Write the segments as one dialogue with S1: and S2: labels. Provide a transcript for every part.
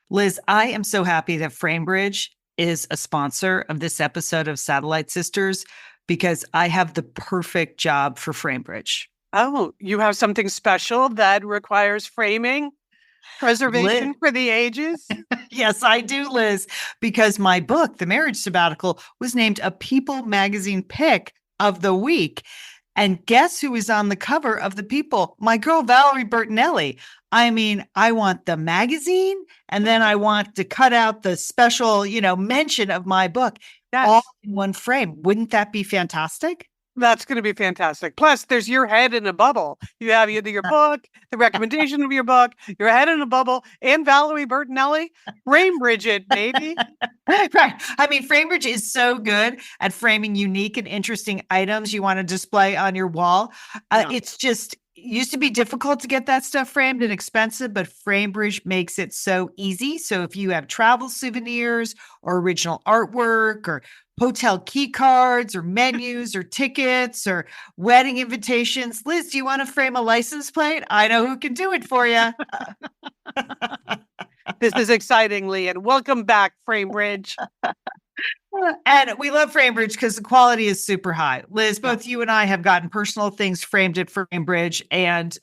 S1: Liz, I am so happy that Framebridge is a sponsor of this episode of Satellite Sisters because I have the perfect job for Framebridge.
S2: Oh, you have something special that requires framing, preservation for the ages?
S1: Yes, I do, Liz, because my book, The Marriage Sabbatical, was named a People magazine pick of the week. And guess who is on the cover of the People? My girl, Valerie Bertinelli. I mean, I want the magazine, and then I want to cut out the special, mention of my book all in one frame. Wouldn't that be fantastic?
S2: That's going to be fantastic. Plus, there's your head in a bubble. You have your book, the recommendation of your book, your head in a bubble, and Valerie Bertinelli. Framebridge it, baby.
S1: Right. I mean, Framebridge is so good at framing unique and interesting items you want to display on your wall. It's just used to be difficult to get that stuff framed and expensive, but Framebridge makes it so easy. So if you have travel souvenirs or original artwork or hotel key cards or menus or tickets or wedding invitations. Liz, do you want to frame a license plate? I know who can do it for you.
S2: This is exciting, Lian. Welcome back, Framebridge.
S1: And we love Framebridge because the quality is super high. Liz, both you and I have gotten personal things framed at Framebridge, and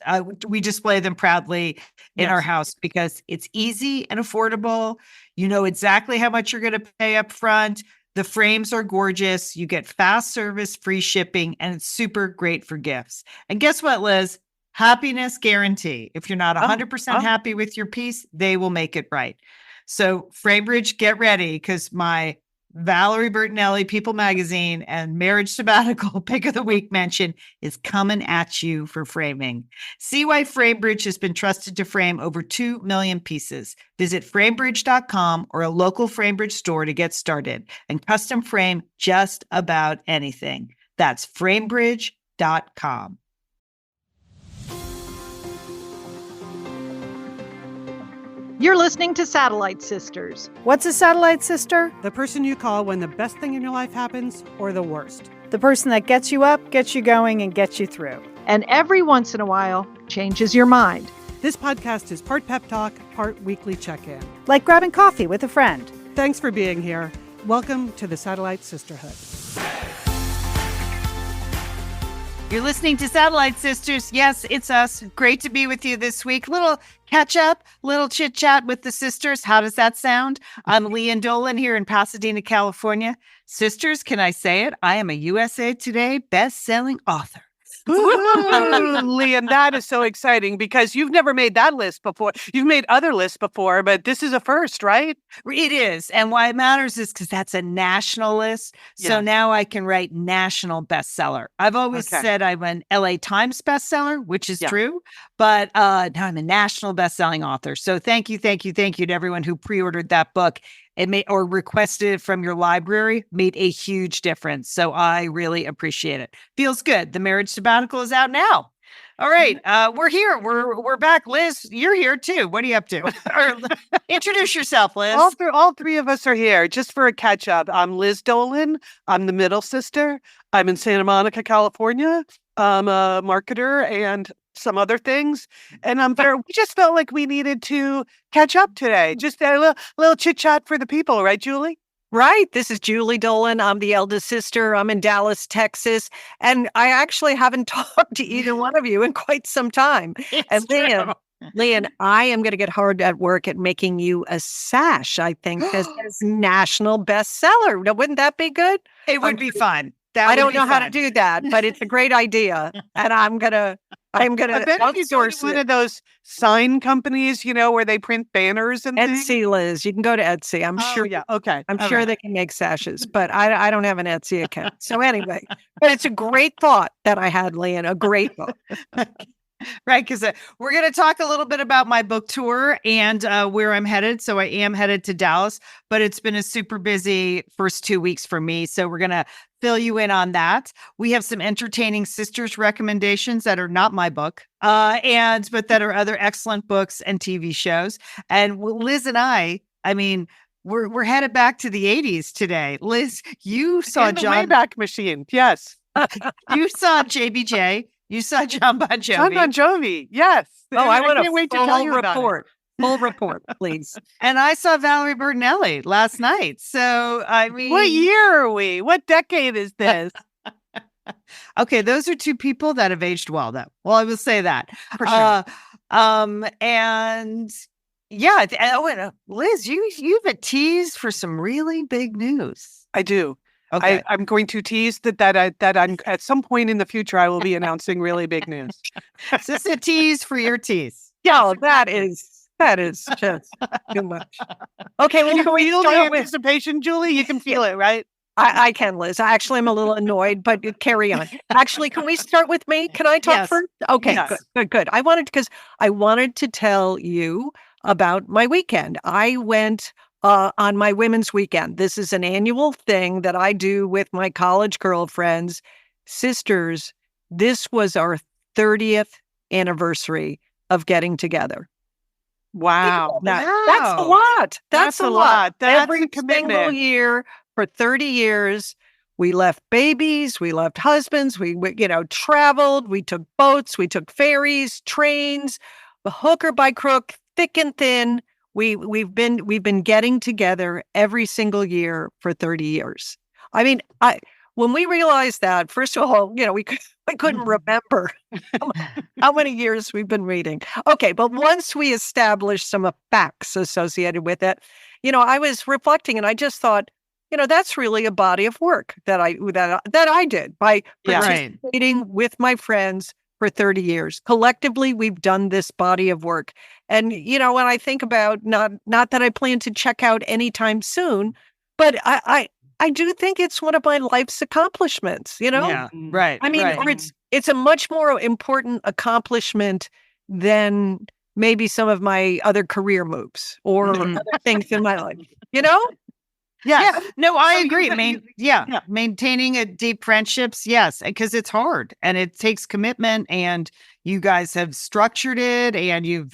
S1: we display them proudly in our house because it's easy and affordable. You know exactly how much you're going to pay up front. The frames are gorgeous. You get fast service, free shipping, and it's super great for gifts. And guess what, Liz? Happiness guarantee. If you're not 100% happy with your piece, they will make it right. So Framebridge, get ready because my Valerie Bertinelli People Magazine and Marriage Sabbatical Pick of the Week mention is coming at you for framing. See why Framebridge has been trusted to frame over 2 million pieces. Visit framebridge.com or a local Framebridge store to get started and custom frame just about anything. That's framebridge.com.
S3: You're listening to Satellite Sisters.
S4: What's a satellite sister?
S2: The person you call when the best thing in your life happens or the worst.
S4: The person that gets you up, gets you going, and gets you through.
S3: And every once in a while, changes your mind.
S2: This podcast is part pep talk, part weekly check-in.
S4: Like grabbing coffee with a friend.
S2: Thanks for being here. Welcome to the Satellite Sisterhood.
S1: You're listening to Satellite Sisters. Yes, it's us. Great to be with you this week. Little catch up, little chit chat with the sisters. How does that sound? I'm Lian Dolan here in Pasadena, California. Sisters, can I say it? I am a USA Today best-selling author.
S2: Lian, that is so exciting because you've never made that list before. You've made other lists before, but this is a first, right?
S1: It is. And why it matters is because that's a national list. So now I can write national bestseller. I've always said I'm an LA Times bestseller, which is true. But now I'm a national bestselling author. So thank you to everyone who pre-ordered that book. It may or requested it from your library, made a huge difference. So I really appreciate it. Feels good. The Marriage Sabbatical is out now. All right, we're here. We're back. Liz, you're here too. What are you up to? Introduce yourself, Liz.
S2: All three of us are here just for a catch up. I'm Liz Dolan. I'm the middle sister. I'm in Santa Monica, California. I'm a marketer and some other things. And we just felt like we needed to catch up today. Just a little chit chat for the people, right, Julie?
S5: Right. This is Julie Dolan. I'm the eldest sister. I'm in Dallas, Texas. And I actually haven't talked to either one of you in quite some time. And Lian, I am going to get hard at work at making you a sash, I think, as national bestseller. Now, wouldn't that be good?
S1: It would be fun.
S5: I don't know how to do that, but it's a great idea. And I'm going to
S2: outsource one of those sign companies, where they print banners and things.
S5: Etsy, Liz. You can go to Etsy. I'm sure.
S2: Yeah. Okay.
S5: I'm sure they can make sashes, but I don't have an Etsy account. So anyway, but it's a great thought that I had, Lian. A great thought.
S1: Right, because we're going to talk a little bit about my book tour and where I'm headed. So I am headed to Dallas, but it's been a super busy first 2 weeks for me. So we're going to fill you in on that. We have some entertaining sisters recommendations that are not my book, but that are other excellent books and TV shows. And Liz and I mean, we're headed back to the 80s today. Liz, you saw
S2: the Wayback Machine. Yes.
S1: You saw JBJ. You saw Jon Bon Jovi.
S2: Jon Bon Jovi, yes.
S5: Oh, I want a full report. Full report, please.
S1: And I saw Valerie Bertinelli last night. So, I mean,
S2: What year are we? What decade is this?
S1: okay, those are two people that have aged well, though. Well, I will say that.
S5: For sure.
S1: And yeah, Liz, you have a tease for some really big news.
S2: I do.
S1: Okay.
S2: I'm going to tease that I'm at some point in the future I will be announcing really big news.
S1: Is this a tease for your tease?
S5: Yeah, that is just too much. Okay, well,
S2: You
S5: can we
S2: feel the
S5: start with?
S2: anticipation, Julie? You can feel it, right?
S5: I can, Liz. Actually, I'm a little annoyed, but carry on. Actually, can we start with me? Can I talk
S1: Yes.
S5: first? Okay,
S2: Yes.
S5: good. I wanted to tell you about my weekend. I went on my women's weekend. This is an annual thing that I do with my college girlfriends, sisters. This was our 30th anniversary of getting together.
S2: Wow.
S5: That's a
S1: Wow.
S5: lot.
S2: That's a lot. That's
S5: Every
S2: a commitment.
S5: single year for 30 years, we left babies, we left husbands, we traveled, we took boats, we took ferries, trains, hook or by crook, thick and thin. We've been getting together every single year for 30 years. I mean, when we realized that, first of all, we couldn't remember how many years we've been reading. Okay, but once we established some facts associated with it, I was reflecting and I just thought, that's really a body of work that I did by
S2: Yeah.
S1: Right.
S5: participating with my friends for 30 years. Collectively, we've done this body of work. And, when I think about not that I plan to check out anytime soon, but I do think it's one of my life's accomplishments,
S1: Yeah. Right.
S5: I mean,
S1: right.
S5: or it's a much more important accomplishment than maybe some of my other career moves or
S1: Mhm.
S5: other things in my life,
S1: Yeah. No, I
S2: So you
S1: agree.
S2: said
S1: Yeah.
S2: yeah.
S1: Maintaining a deep friendships. Yes. Because it's hard and it takes commitment and you guys have structured it and you've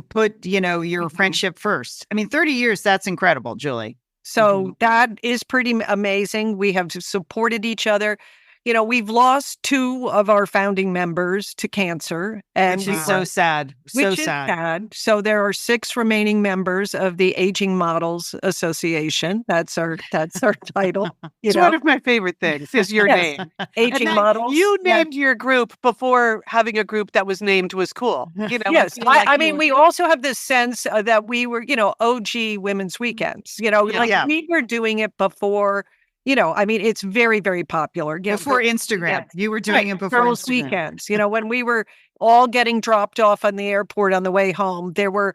S1: put, your
S2: Mhm.
S1: friendship first. I mean, 30 years, that's incredible, Julie.
S5: So that is pretty amazing. We have supported each other. We've lost 2 of our founding members to cancer, and
S1: Which is so sad. So
S5: which is
S1: sad.
S5: sad. So there are 6 remaining members of the Aging Models Association. That's our title.
S2: It's one of my favorite things is your
S5: Yes.
S2: name.
S5: Aging
S2: And
S5: Models.
S2: You
S5: Yeah.
S2: named your group before having a group that was named was cool.
S5: Yes, I mean, we also have this sense that we were, OG Women's Weekends. Like
S1: Yeah.
S5: we were doing it before. I mean, it's very, very popular.
S1: Before Instagram.
S5: Yes.
S1: You were doing it before
S5: Girls'
S1: Instagram.
S5: Weekends. When we were all getting dropped off on the airport on the way home, there were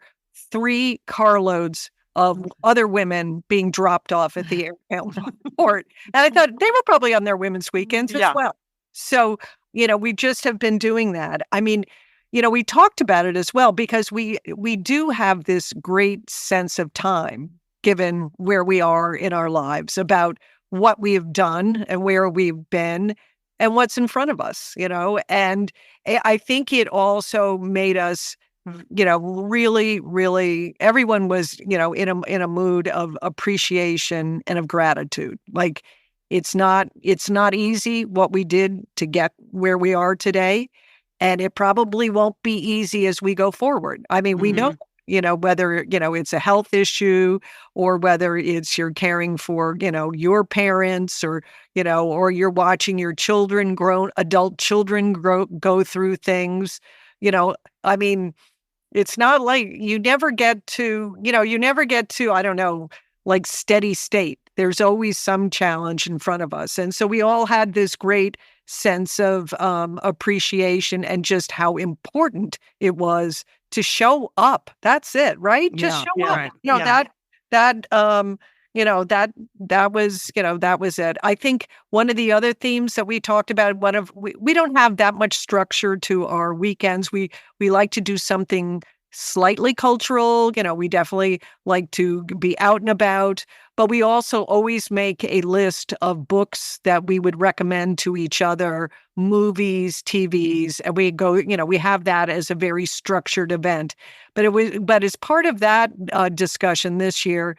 S5: 3 carloads of other women being dropped off at the airport. And I thought they were probably on their women's weekends as
S2: Yeah.
S5: well. So, we just have been doing that. I mean, we talked about it as well because we do have this great sense of time given where we are in our lives about what we have done and where we've been and what's in front of us, and I think it also made us, really, really, everyone was, in a mood of appreciation and of gratitude. Like it's not easy what we did to get where we are today. And it probably won't be easy as we go forward. I mean, we know, whether, it's a health issue or whether it's you're caring for, your parents or, or you're watching your adult children go through things, I mean, it's not like you never get to, I don't know, like steady state. There's always some challenge in front of us. And so we all had this great sense of appreciation and just how important it was to show up. That's it, right? Just show up.
S1: right.
S5: That was it. I think one of the other themes that we talked about, we don't have that much structure to our weekends. We like to do something slightly cultural. We definitely like to be out and about, but we also always make a list of books that we would recommend to each other, movies, TVs, and we go, we have that as a very structured event. But as part of that discussion this year,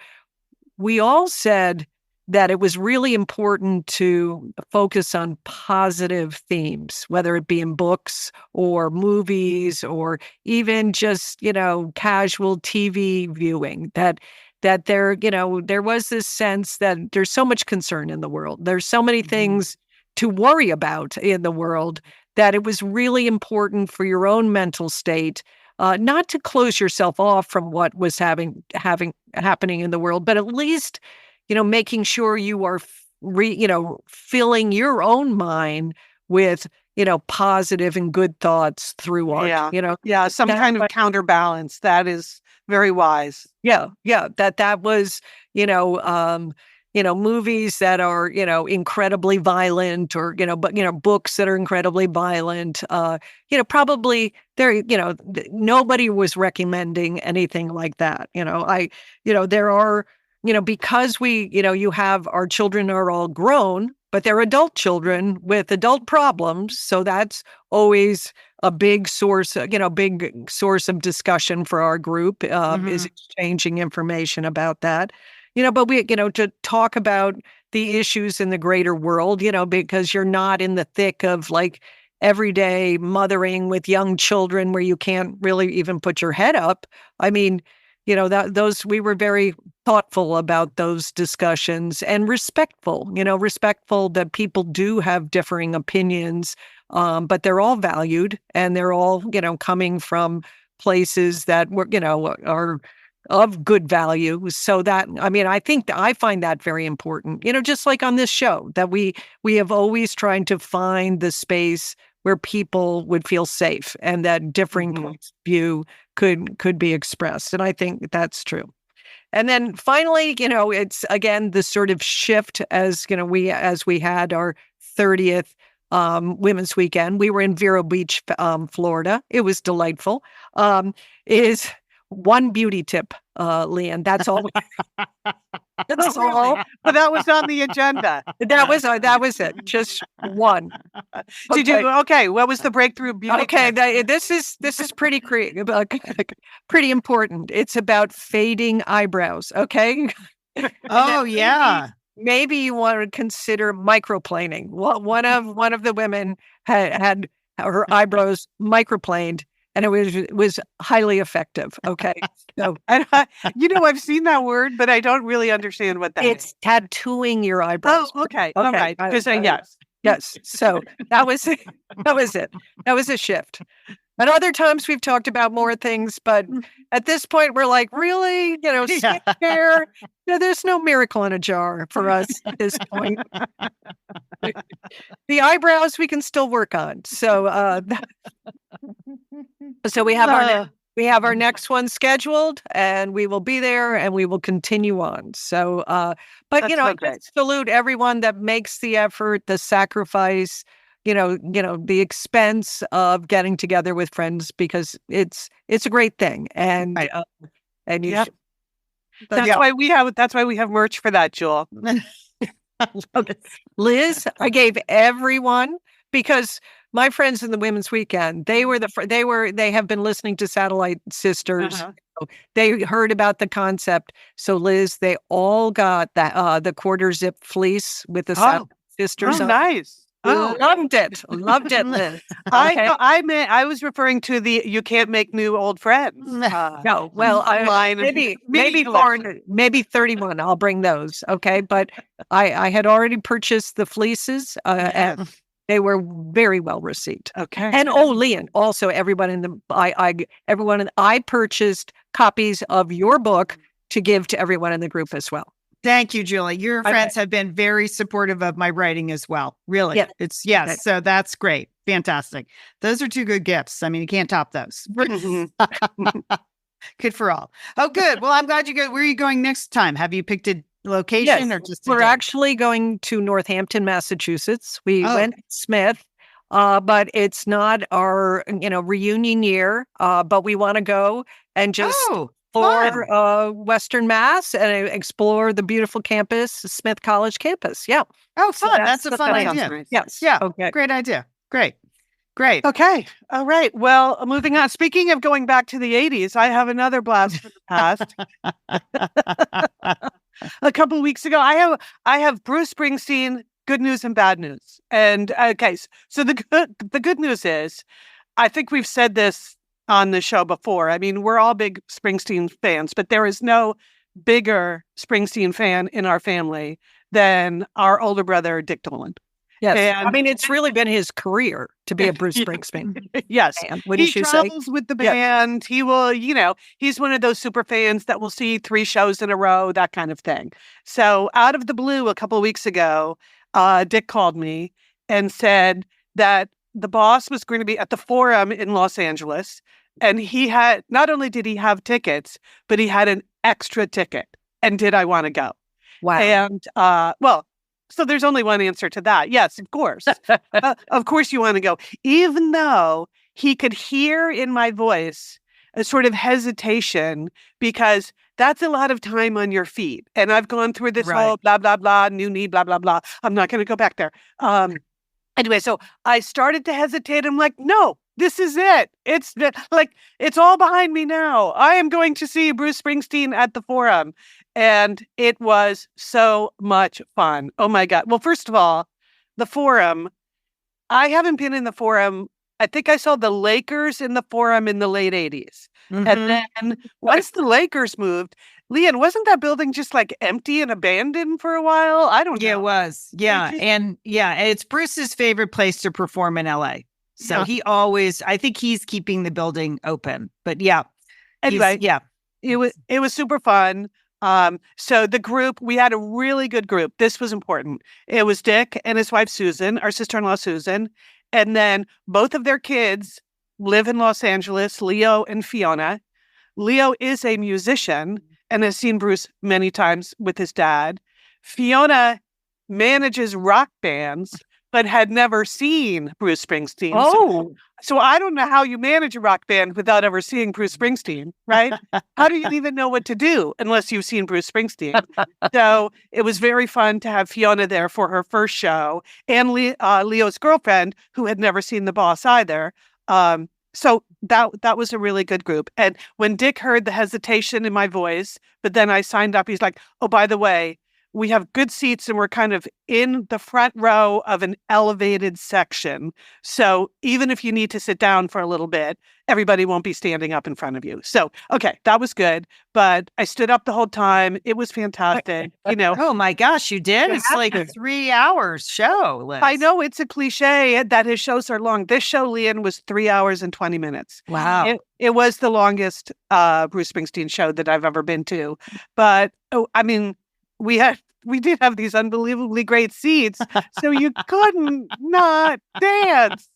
S5: we all said that it was really important to focus on positive themes, whether it be in books or movies or even just, casual TV viewing, that there, there was this sense that there's so much concern in the world. There's so many things to worry about in the world that it was really important for your own mental state not to close yourself off from what was happening in the world, but at least making sure you are, filling your own mind with, positive and good thoughts through art.
S2: Yeah. Some kind of counterbalance. That is very wise.
S5: Yeah. That was, movies that are, incredibly violent or, books that are incredibly violent. Probably there, nobody was recommending anything like that. There are, because we, you have our children are all grown, but they're adult children with adult problems. So that's always a big source of discussion for our group, is exchanging information about that. But we, to talk about the issues in the greater world, because you're not in the thick of like everyday mothering with young children where you can't really even put your head up. I mean, we were very thoughtful about those discussions and respectful that people do have differing opinions, but they're all valued and they're all, coming from places that were, are of good value. So that, I find that very important, just like on this show, that we have always tried to find the space where people would feel safe and that differing points of view could be expressed. And I think that's true. And then finally, it's again the sort of shift as we had our 30th Women's Weekend. We were in Vero Beach, Florida. It was delightful. Is one beauty tip, Lian. That's all. That's all.
S2: But that was on the agenda.
S5: That was it. Just one.
S2: Okay. What was the breakthrough beauty tip?
S5: This is pretty pretty important. It's about fading eyebrows. Okay.
S1: Oh yeah.
S5: Maybe you want to consider microplaning. One of the women had her eyebrows microplaned. And it was highly effective. Okay. So,
S2: I've seen that word, but I don't really understand what that is.
S5: It's tattooing your eyebrows.
S2: Oh, okay. All right. Just saying yes.
S5: Yes. So that was it. That was it. That was a shift. At other times we've talked about more things, but at this point we're like, really? Skincare? There's no miracle in a jar for us at this point. The eyebrows we can still work on. So so we have our next one scheduled, and we will be there, and we will continue on. So, but I salute everyone that makes the effort, the sacrifice, the expense of getting together with friends, because it's a great thing, and you.
S2: Yeah. That's why we have merch for that, Jewel.
S5: Okay. Liz, I gave everyone, because my friends in the Women's Weekend, they have been listening to Satellite Sisters. So they heard about the concept. So Liz, they all got the quarter zip fleece with the Satellite Sisters.
S2: Oh, nice.
S5: Oh, loved it, Liz. Okay.
S2: I was referring to the "you can't make new old friends."
S5: No, well, maybe 31. I'll bring those. Okay, but I had already purchased the fleeces, and they were very well received.
S2: Okay.
S5: And Lian, also I purchased copies of your book to give to everyone in the group as well.
S1: Thank you, Julie. Your friends have been very supportive of my writing as well. Really.
S5: Yeah.
S1: It's yes. Okay. So that's great. Fantastic. Those are two good gifts. I mean, you can't top those. Good for all. Oh, good. Well, I'm glad you go. Where are you going next time? Have you picked a location or just
S5: we're actually going to Northampton, Massachusetts. We went to Smith, but it's not our reunion year. But we want to go and just explore Western Mass and explore the beautiful campus, Smith College campus. Yeah.
S1: Oh, fun. So that's a fun idea.
S2: Nice.
S5: Yes.
S1: Yeah. Okay. Great idea. Great.
S2: Okay. All right. Well, moving on. Speaking of going back to the 80s, I have another blast from the past. a couple of weeks ago. I have Bruce Springsteen, good news and bad news. And okay, so the good news is, I think we've said this on the show before. I mean, we're all big Springsteen fans, but there is no bigger Springsteen fan in our family than our older brother, Dick Dolan.
S5: Yes.
S2: And
S5: I mean, it's really been his career to be a Bruce Springsteen
S2: yes.
S5: fan. Wouldn't you say?
S2: He travels with the band. He will, he's one of those super fans that will see 3 shows in a row, that kind of thing. So out of the blue, a couple of weeks ago, Dick called me and said that the boss was going to be at the Forum in Los Angeles. And he had, not only did he have tickets, but he had an extra ticket. And did I want to go?
S5: Wow.
S2: And, so there's only one answer to that. Yes, of course. Of course you want to go. Even though he could hear in my voice a sort of hesitation, because that's a lot of time on your feet. And I've gone through this whole blah, blah, blah, new knee, blah, blah, blah. I'm not going to go back there. Anyway, so I started to hesitate. I'm like, no, this is it. It's all behind me now. I am going to see Bruce Springsteen at the Forum. And it was so much fun. Oh my God. Well, first of all, the Forum, I haven't been in the Forum. I think I saw the Lakers in the Forum in the late 80s.
S1: Mm-hmm.
S2: And then once the Lakers moved, Lian, wasn't that building just like empty and abandoned for a while? I don't know.
S1: Yeah, it was. Yeah. And it's Bruce's favorite place to perform in LA. So he always, I think he's keeping the building open. But yeah.
S2: Anyway,
S1: it
S2: was super fun. So the group, we had a really good group. This was important. It was Dick and his wife, Susan, our sister-in-law, Susan. And then both of their kids live in Los Angeles, Leo and Fiona. Leo is a musician and has seen Bruce many times with his dad. Fiona manages rock bands, but had never seen Bruce Springsteen.
S5: Oh.
S2: So I don't know how you manage a rock band without ever seeing Bruce Springsteen, right? How do you even know what to do unless you've seen Bruce Springsteen? So it was very fun to have Fiona there for her first show, and Leo's girlfriend, who had never seen the boss either. So that was a really good group. And when Dick heard the hesitation in my voice, but then I signed up, he's like, oh, by the way, we have good seats and we're kind of in the front row of an elevated section. So even if you need to sit down for a little bit, everybody won't be standing up in front of you. So, okay, that was good. But I stood up the whole time. It was fantastic.
S1: Oh my gosh, you did? It's like a 3 hours show, Liz.
S2: I know it's a cliche that his shows are long. This show, Lian, was 3 hours and 20 minutes.
S1: Wow.
S2: It was the longest Bruce Springsteen show that I've ever been to. But, we did have these unbelievably great seats, so you couldn't not dance.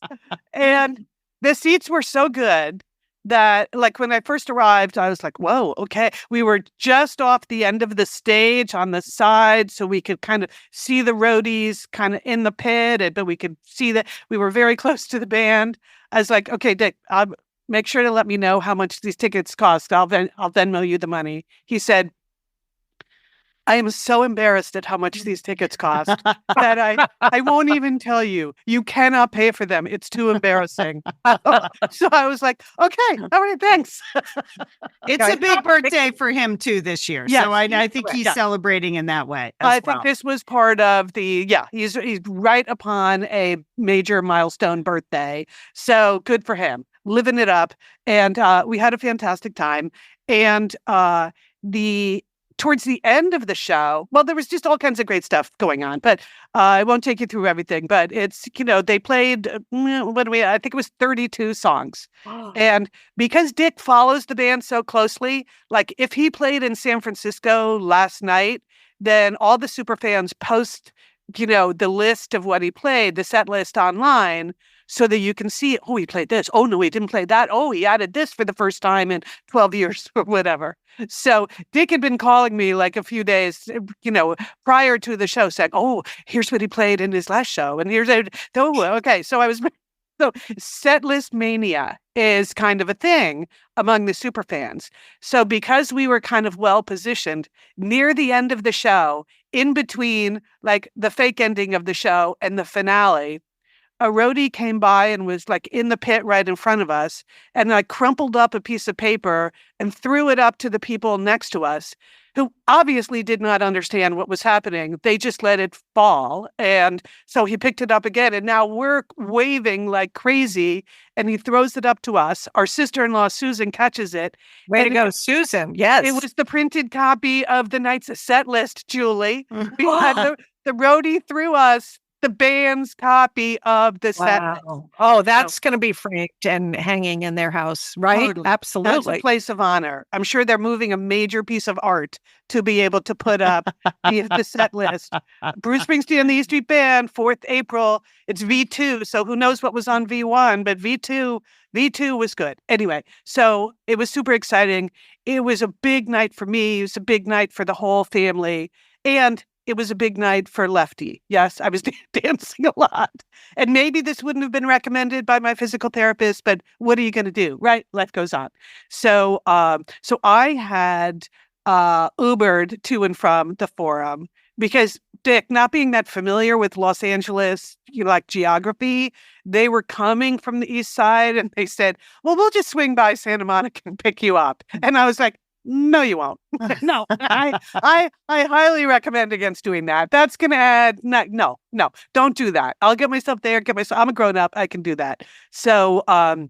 S2: And the seats were so good that, like, when I first arrived, I was like, whoa, okay. We were just off the end of the stage on the side, so we could kind of see the roadies kind of in the pit, but we could see that we were very close to the band. I was like, okay, Dick, make sure to let me know how much these tickets cost. I'll Venmo you the money. He said, I am so embarrassed at how much these tickets cost that I won't even tell you. You cannot pay for them. It's too embarrassing. So I was like, okay, all right, thanks.
S1: It's a big birthday for him too this year.
S2: Yes,
S1: so I think he's celebrating in that way.
S2: I think this was part of he's right upon a major milestone birthday. So good for him, living it up. And we had a fantastic time. And towards the end of the show, well, there was just all kinds of great stuff going on, but I won't take you through everything, but it's, they played, I think it was 32 songs. And because Dick follows the band so closely, like if he played in San Francisco last night, then all the super fans post, the list of what he played, the set list online, so that you can see, oh, he played this. Oh, no, he didn't play that. Oh, he added this for the first time in 12 years or whatever. So Dick had been calling me like a few days, prior to the show saying, oh, here's what he played in his last show. And okay. So set list mania is kind of a thing among the super fans. So because we were kind of well positioned near the end of the show, in between like the fake ending of the show and the finale, a roadie came by and was like in the pit right in front of us. And I crumpled up a piece of paper and threw it up to the people next to us, who obviously did not understand what was happening. They just let it fall. And so he picked it up again. And now we're waving like crazy. And he throws it up to us. Our sister-in-law, Susan, catches it.
S5: Way to go, Susan. Yes.
S2: It was the printed copy of the night's set list, Julie. We had the roadie threw us the band's copy of the set list.
S5: Oh, that's going to be framed and hanging in their house, right?
S2: Totally. That's
S5: Absolutely.
S2: a place of honor. I'm sure they're moving a major piece of art to be able to put up the set list. Bruce Springsteen and the E Street Band, 4th April. It's V2, so who knows what was on V1, but V2 was good. Anyway, so it was super exciting. It was a big night for me. It was a big night for the whole family. And it was a big night for Lefty. Yes, I was dancing a lot. And maybe this wouldn't have been recommended by my physical therapist, but what are you going to do, right? Life goes on. So I had Ubered to and from the Forum because, Dick, not being that familiar with Los Angeles, like geography, they were coming from the east side and they said, well, we'll just swing by Santa Monica and pick you up. And I was like, no, you won't. No, I highly recommend against doing that. That's going to add, no, don't do that. I'll get myself there, I'm a grown up. I can do that. So I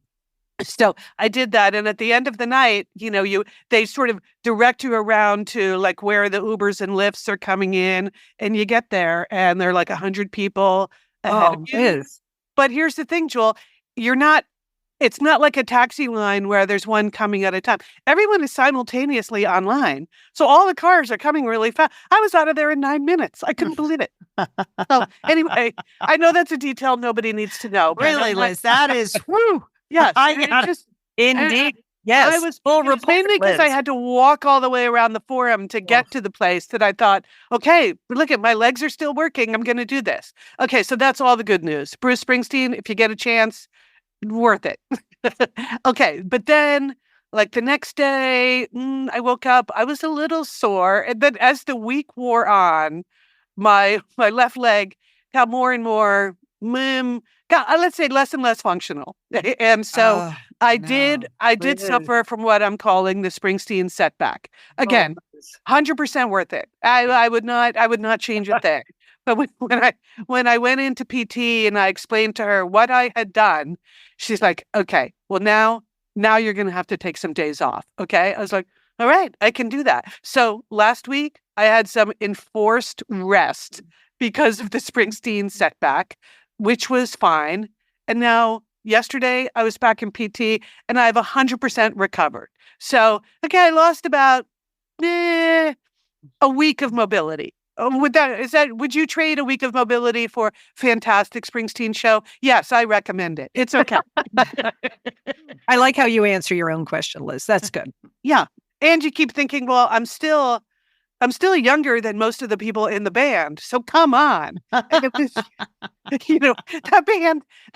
S2: did that. And at the end of the night, they sort of direct you around to like where the Ubers and Lyfts are coming in, and you get there and there are like 100 people ahead of you. But here's the thing, Joel, it's not like a taxi line where there's one coming at a time. Everyone is simultaneously online. So all the cars are coming really fast. I was out of there in 9 minutes. I couldn't believe it. So anyway, I know that's a detail nobody needs to know.
S1: Really, Liz, that is, whew.
S2: Yes.
S5: Indeed. Yes.
S2: I was mainly because I had to walk all the way around the Forum to get to the place that I thought, okay, look at my legs are still working. I'm going to do this. Okay, so that's all the good news. Bruce Springsteen, if you get a chance, worth it. Okay, but then like the next day, I woke up, I was a little sore. And then as the week wore on, my left leg got more and more, let's say less and less functional. And so I did suffer from what I'm calling the Springsteen setback. Again, 100% worth it. I would not change a thing. But when I went into PT and I explained to her what I had done, she's like, okay, well now you're going to have to take some days off. Okay. I was like, all right, I can do that. So last week I had some enforced rest because of the Springsteen setback, which was fine. And now yesterday I was back in PT and I've 100% recovered. So, okay, I lost about a week of mobility. Would you trade a week of mobility for fantastic Springsteen show? Yes, I recommend it. It's okay.
S5: I like how you answer your own question, Liz. That's good.
S2: Yeah. And you keep thinking, well, I'm still younger than most of the people in the band. So come on. And it was, that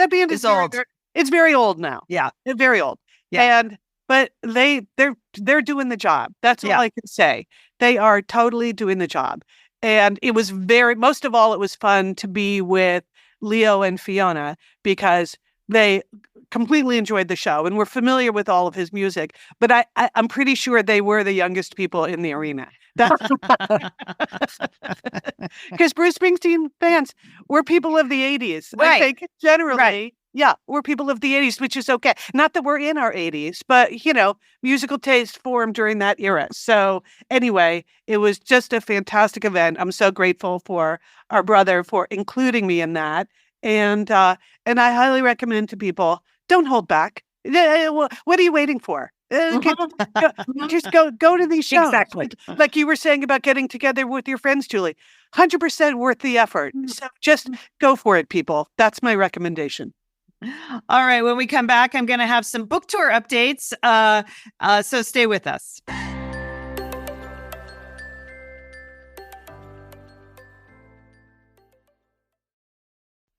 S2: band is old. It's very old now. Yeah. It's very old. Yeah. But they're doing the job. That's all I can say. They are totally doing the job. And it was most of all, it was fun to be with Leo and Fiona because they completely enjoyed the show and were familiar with all of his music. But I'm pretty sure they were the youngest people in the arena. Because Bruce Springsteen fans were people of the 80s. Right. I think generally, we're people of the 80s, which is okay. Not that we're in our 80s, but, musical taste formed during that era. So anyway, it was just a fantastic event. I'm so grateful for our brother for including me in that. And I highly recommend to people, don't hold back. What are you waiting for? Just go to these shows.
S5: Exactly.
S2: Like you were saying about getting together with your friends, Julie. 100% worth the effort. So just go for it, people. That's my recommendation.
S1: All right. When we come back, I'm going to have some book tour updates. So stay with us.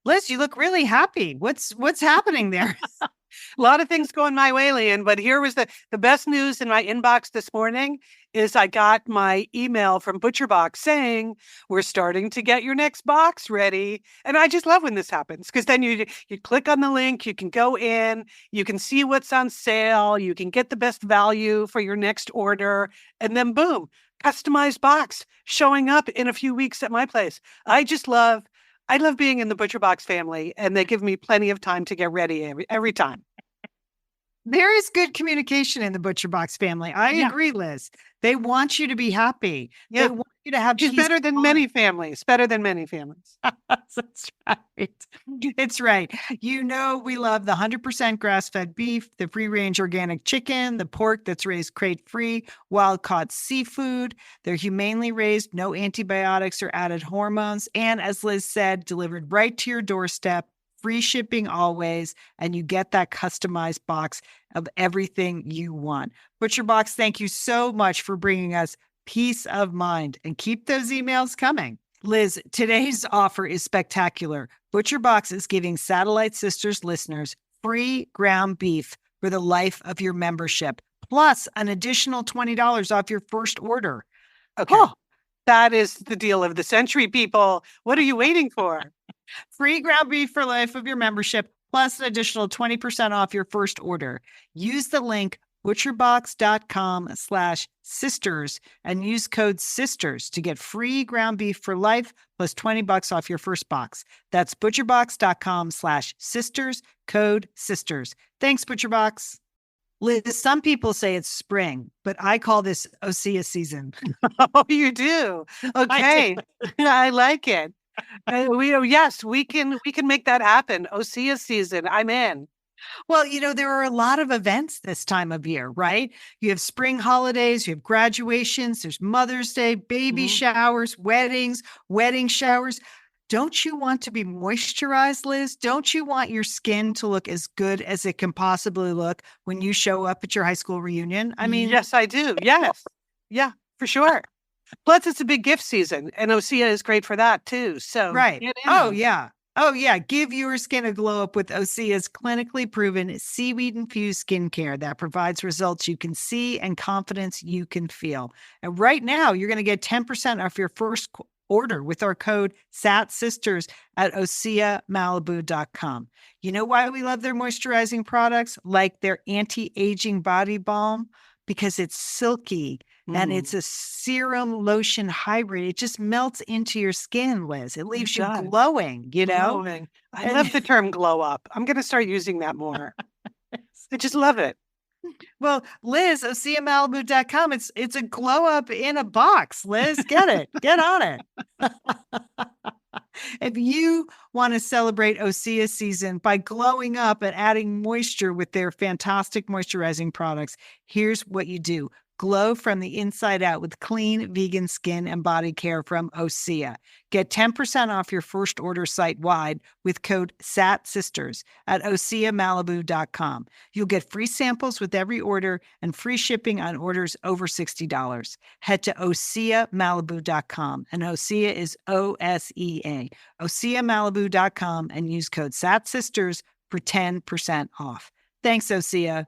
S1: Liz, you look really happy. What's happening there?
S2: A lot of things going my way, Lian, but here was the best news in my inbox this morning is I got my email from ButcherBox saying, we're starting to get your next box ready. And I just love when this happens because then you click on the link, you can go in, you can see what's on sale, you can get the best value for your next order, and then boom, customized box showing up in a few weeks at my place. I love being in the ButcherBox family, and they give me plenty of time to get ready every time.
S1: There is good communication in the ButcherBox family. I agree, Liz. They want you to be happy.
S2: Yeah.
S1: They want you to have
S2: She's
S1: peace
S2: better
S1: of
S2: than
S1: mind.
S2: many families. Better than many families.
S1: That's right. It's right. You know, we love the 100% grass-fed beef, the free-range organic chicken, the pork that's raised crate-free, wild-caught seafood. They're humanely raised, no antibiotics or added hormones. And as Liz said, delivered right to your doorstep, free shipping always, and you get that customized box of everything you want. ButcherBox, thank you so much for bringing us peace of mind, and keep those emails coming. Liz, today's offer is spectacular. ButcherBox is giving Satellite Sisters listeners free ground beef for the life of your membership, plus an additional $20 off your first order.
S2: Okay. Oh, that is the deal of the century, people. What are you waiting for?
S1: Free ground beef for life of your membership, plus an additional 20% off your first order. Use the link butcherbox.com/sisters and use code SISTERS to get free ground beef for life plus $20 off your first box. That's butcherbox.com/sisters, code SISTERS. Thanks, ButcherBox. Liz, some people say it's spring, but I call this Osea season.
S2: Oh, you do? Okay. I like it. Yes, we can make that happen. Osea season. I'm in.
S1: Well, you know, there are a lot of events this time of year, right? You have spring holidays, you have graduations, there's Mother's Day, baby showers, weddings, wedding showers. Don't you want to be moisturized, Liz? Don't you want your skin to look as good as it can possibly look when you show up at your high school reunion? I mean,
S2: yes, I do. Yes. Yeah, for sure. Plus, it's a big gift season, and Osea is great for that too. So,
S1: right. Oh, yeah. Oh, yeah. Give your skin a glow up with Osea's clinically proven seaweed-infused skincare that provides results you can see and confidence you can feel. And right now, you're going to get 10% off your first order with our code SATSisters at OseaMalibu.com. You know why we love their moisturizing products, like their anti-aging body balm? Because it's silky. And it's a serum lotion hybrid. It just melts into your skin, Liz. It leaves you glowing, you know?
S2: Glowing. I love the term glow up. I'm going to start using that more. I just love it.
S1: Well, Liz, OseaMalibu.com, it's a glow up in a box, Liz. Get it. Get on it. If you want to celebrate Osea season by glowing up and adding moisture with their fantastic moisturizing products, here's what you do. Glow from the inside out with clean vegan skin and body care from Osea. Get 10% off your first order site-wide with code SATSisters at OseaMalibu.com. You'll get free samples with every order and free shipping on orders over $60. Head to OseaMalibu.com, and Osea is O-S-E-A. OseaMalibu.com and use code SATSisters for 10% off. Thanks, Osea.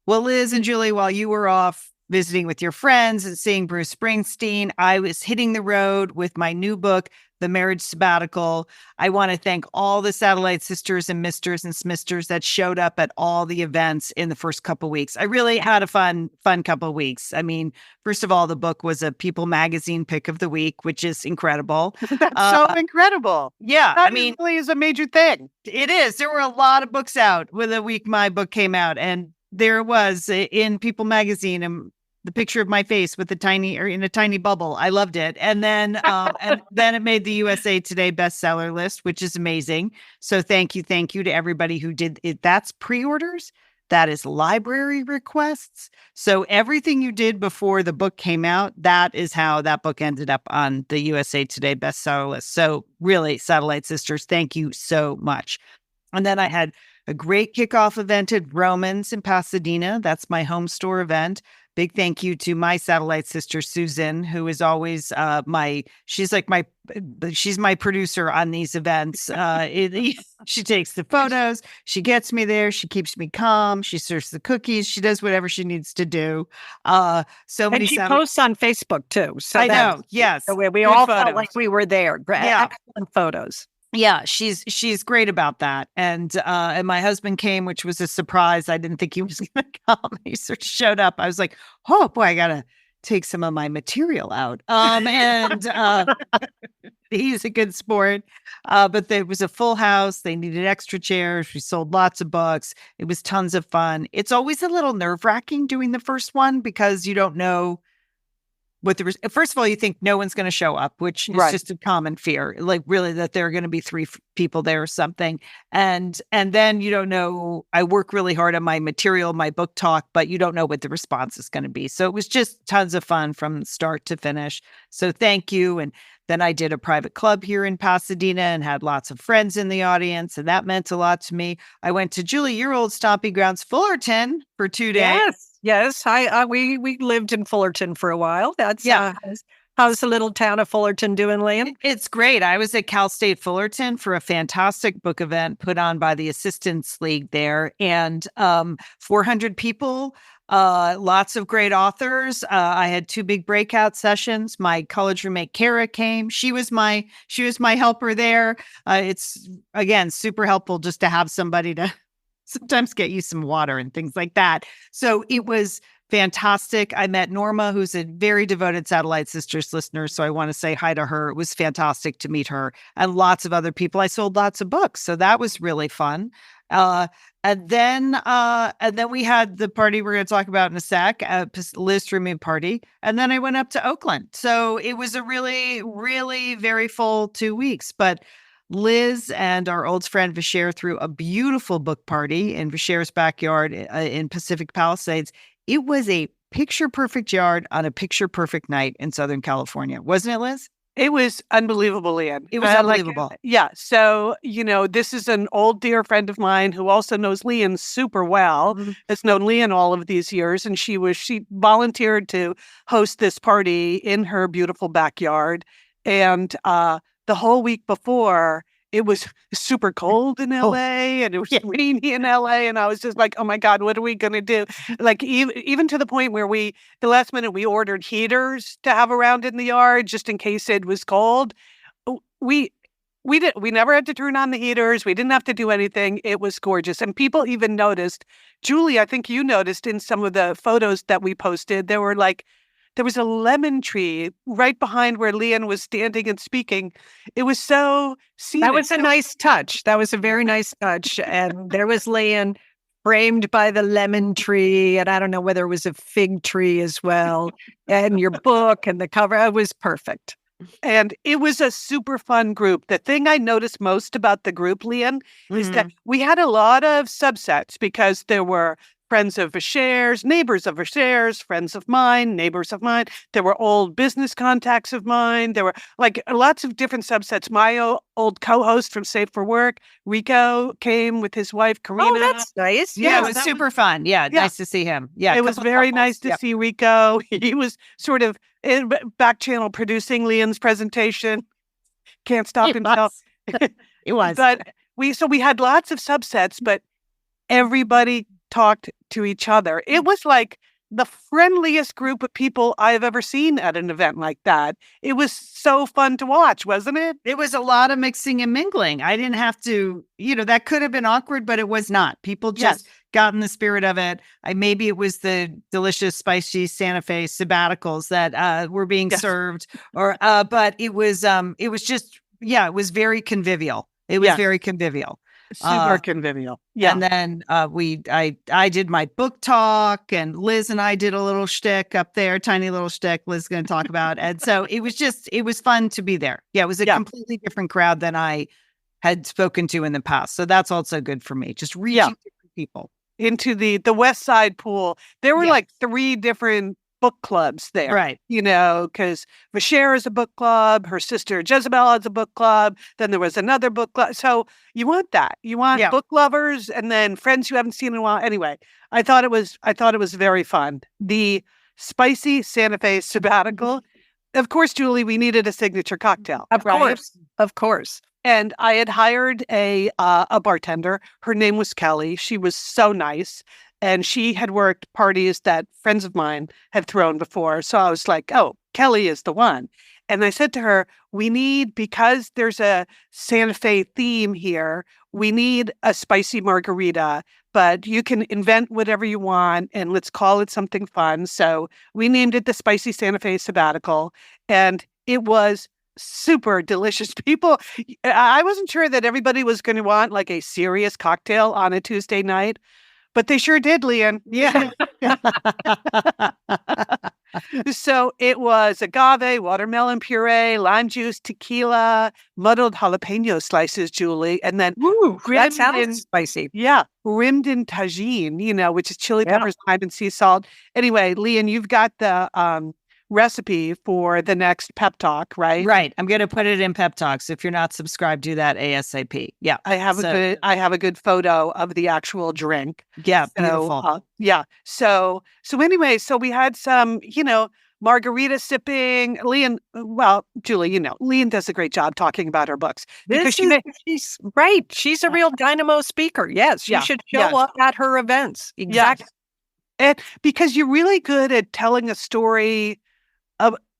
S1: Well, Liz and Julie, while you were off visiting with your friends and seeing Bruce Springsteen, I was hitting the road with my new book, The Marriage Sabbatical. I want to thank all the Satellite Sisters and Misters and Smisters that showed up at all the events in the first couple of weeks. I really had a fun couple of weeks. I mean, first of all, the book was a People magazine pick of the week, which is incredible.
S2: That's so incredible.
S1: Yeah.
S2: That really is a major thing.
S1: It is. There were a lot of books out with the week my book came out, and there it was in People magazine, and the picture of my face with in a tiny bubble. I loved it. And then it made the USA Today bestseller list, which is amazing. So thank you to everybody who did it. That's pre-orders. That is library requests. So everything you did before the book came out, that is how that book ended up on the USA Today bestseller list. So really, Satellite Sisters, thank you so much. And then I had a great kickoff event at Romans in Pasadena. That's my home store event. big thank you to my satellite sister, Susan, who is always she's my producer on these events. She takes the photos, she gets me there, she keeps me calm, she serves the cookies, she does whatever she needs to do. So many
S5: And she posts on Facebook too. So
S1: I know, yes.
S5: So we
S1: Good
S5: all
S1: photos.
S5: felt like we were there.
S1: Yeah.
S5: Excellent photos.
S1: Yeah, she's great about that. And my husband came, which was a surprise. I didn't think he was going to come. He sort of showed up. I was like, oh boy, I gotta take some of my material out. And he's a good sport. But there was a full house. They needed extra chairs. We sold lots of books. It was tons of fun. It's always a little nerve-wracking doing the first one because you don't know what first of all, you think no one's going to show up, which is just a common fear, like really that there are going to be three people there or something. And then you don't know, I work really hard on my material, my book talk, but you don't know what the response is going to be. So it was just tons of fun from start to finish. So thank you. And then I did a private club here in Pasadena and had lots of friends in the audience. And that meant a lot to me. I went to Julie, your old stomping grounds, Fullerton, for 2 days.
S5: Yes. We lived in Fullerton for a while. That's how's the little town of Fullerton doing, Lian?
S1: It's great. I was at Cal State Fullerton for a fantastic book event put on by the Assistants League there, and 400 people. Lots of great authors. I had 2 big breakout sessions. My college roommate Kara came. She was my helper there. It's again super helpful just to have somebody to sometimes get you some water and things like that. So it was fantastic. I met Norma, who's a very devoted Satellite Sisters listener. So I want to say hi to her. It was fantastic to meet her and lots of other people. I sold lots of books. So that was really fun. And then we had the party we're going to talk about in a sec, Liz threw me a party. And then I went up to Oakland. So it was a really, really very full 2 weeks. But Liz and our old friend Vischer threw a beautiful book party in Vischer's backyard in Pacific Palisades. It was a picture-perfect yard on a picture-perfect night in Southern California. Wasn't it, Liz?
S2: It was unbelievable, Lian.
S1: It was unbelievable.
S2: So, this is an old dear friend of mine who also knows Lian super well, has known Lian all of these years. And she volunteered to host this party in her beautiful backyard. And the whole week before, it was super cold in LA and it was rainy in LA. And I was just like, oh my God, what are we going to do? Like even to the point where the last minute we ordered heaters to have around in the yard just in case it was cold. We never had to turn on the heaters. We didn't have to do anything. It was gorgeous. And people even noticed, Julie, I think you noticed in some of the photos that we posted, there was a lemon tree right behind where Lian was standing and speaking. It was so scenic.
S5: That was a nice touch. That was a very nice touch. And there was Lian framed by the lemon tree. And I don't know whether it was a fig tree as well. And your book and the cover. It was perfect.
S2: And it was a super fun group. The thing I noticed most about the group, Lian, is that we had a lot of subsets because there were friends of Vischer's, neighbors of Vischer's, friends of mine, neighbors of mine. There were old business contacts of mine. There were like lots of different subsets. My old co-host from Safe for Work, Rico, came with his wife, Karina.
S5: Oh, that's nice.
S1: Yeah, it was super fun. Yeah, nice to see him. Yeah,
S2: it was very nice to see Rico. He was sort of in back channel producing Lian's presentation. Can't stop himself.
S1: It was.
S2: But we had lots of subsets, but everybody talked to each other. It was like the friendliest group of people I've ever seen at an event like that. It was so fun to watch, wasn't it?
S1: It was a lot of mixing and mingling. I didn't have to, that could have been awkward, but it was not. People just got in the spirit of it. Maybe it was the delicious, spicy Santa Fe sabbaticals that were being served, but it was just, it was very convivial. It was very convivial.
S2: Super convivial. Yeah.
S1: And then I did my book talk and Liz and I did a little shtick up there, tiny little shtick Liz is going to talk about. And so it was fun to be there. Yeah. It was a completely different crowd than I had spoken to in the past. So that's also good for me. Just reaching different people.
S2: Into the West Side pool. There were like 3 different book clubs there.
S1: Right.
S2: Because Vischer is a book club, her sister Jezebel has a book club, then there was another book club. So you want that. You want book lovers and then friends you haven't seen in a while. Anyway, I thought it was very fun. The spicy Santa Fe sabbatical. Of course, Julie, we needed a signature cocktail.
S5: Of course. Of course.
S2: And I had hired a bartender. Her name was Kelly. She was so nice. And she had worked parties that friends of mine had thrown before. So I was like, oh, Kelly is the one. And I said to her, because there's a Santa Fe theme here, we need a spicy margarita, but you can invent whatever you want and let's call it something fun. So we named it the Spicy Santa Fe Sabbatical. And it was super delicious. I wasn't sure that everybody was going to want like a serious cocktail on a Tuesday night, but they sure did, Lian.
S1: Yeah.
S2: So it was agave, watermelon puree, lime juice, tequila, muddled jalapeno slices, Julie, and then
S5: That sounds spicy.
S2: yeah, rimmed in tagine, which is chili peppers, lime, and sea salt. Anyway, Lian, you've got the recipe for the next pep talk, right?
S1: Right. I'm going to put it in Pep Talks. If you're not subscribed, do that ASAP. Yeah.
S2: I have a good photo of the actual drink.
S1: Yeah.
S2: So,
S1: Beautiful.
S2: yeah. So anyway, so we had some, margarita sipping. Lian, well, Julie, Lian does a great job talking about her books.
S5: She's right. She's a real dynamo speaker. Yes. You should show up at her events. Exactly.
S2: And because you're really good at telling a story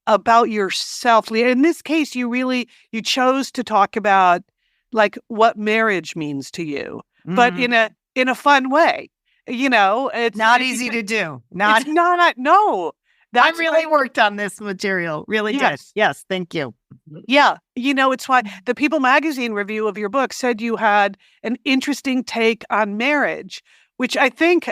S2: about yourself. In this case, you chose to talk about like what marriage means to you, but in a fun way. It's
S1: not easy to do.
S2: No.
S1: I really worked on this material. Really good. Yes. Thank you.
S2: Yeah. It's why the People magazine review of your book said you had an interesting take on marriage, which I think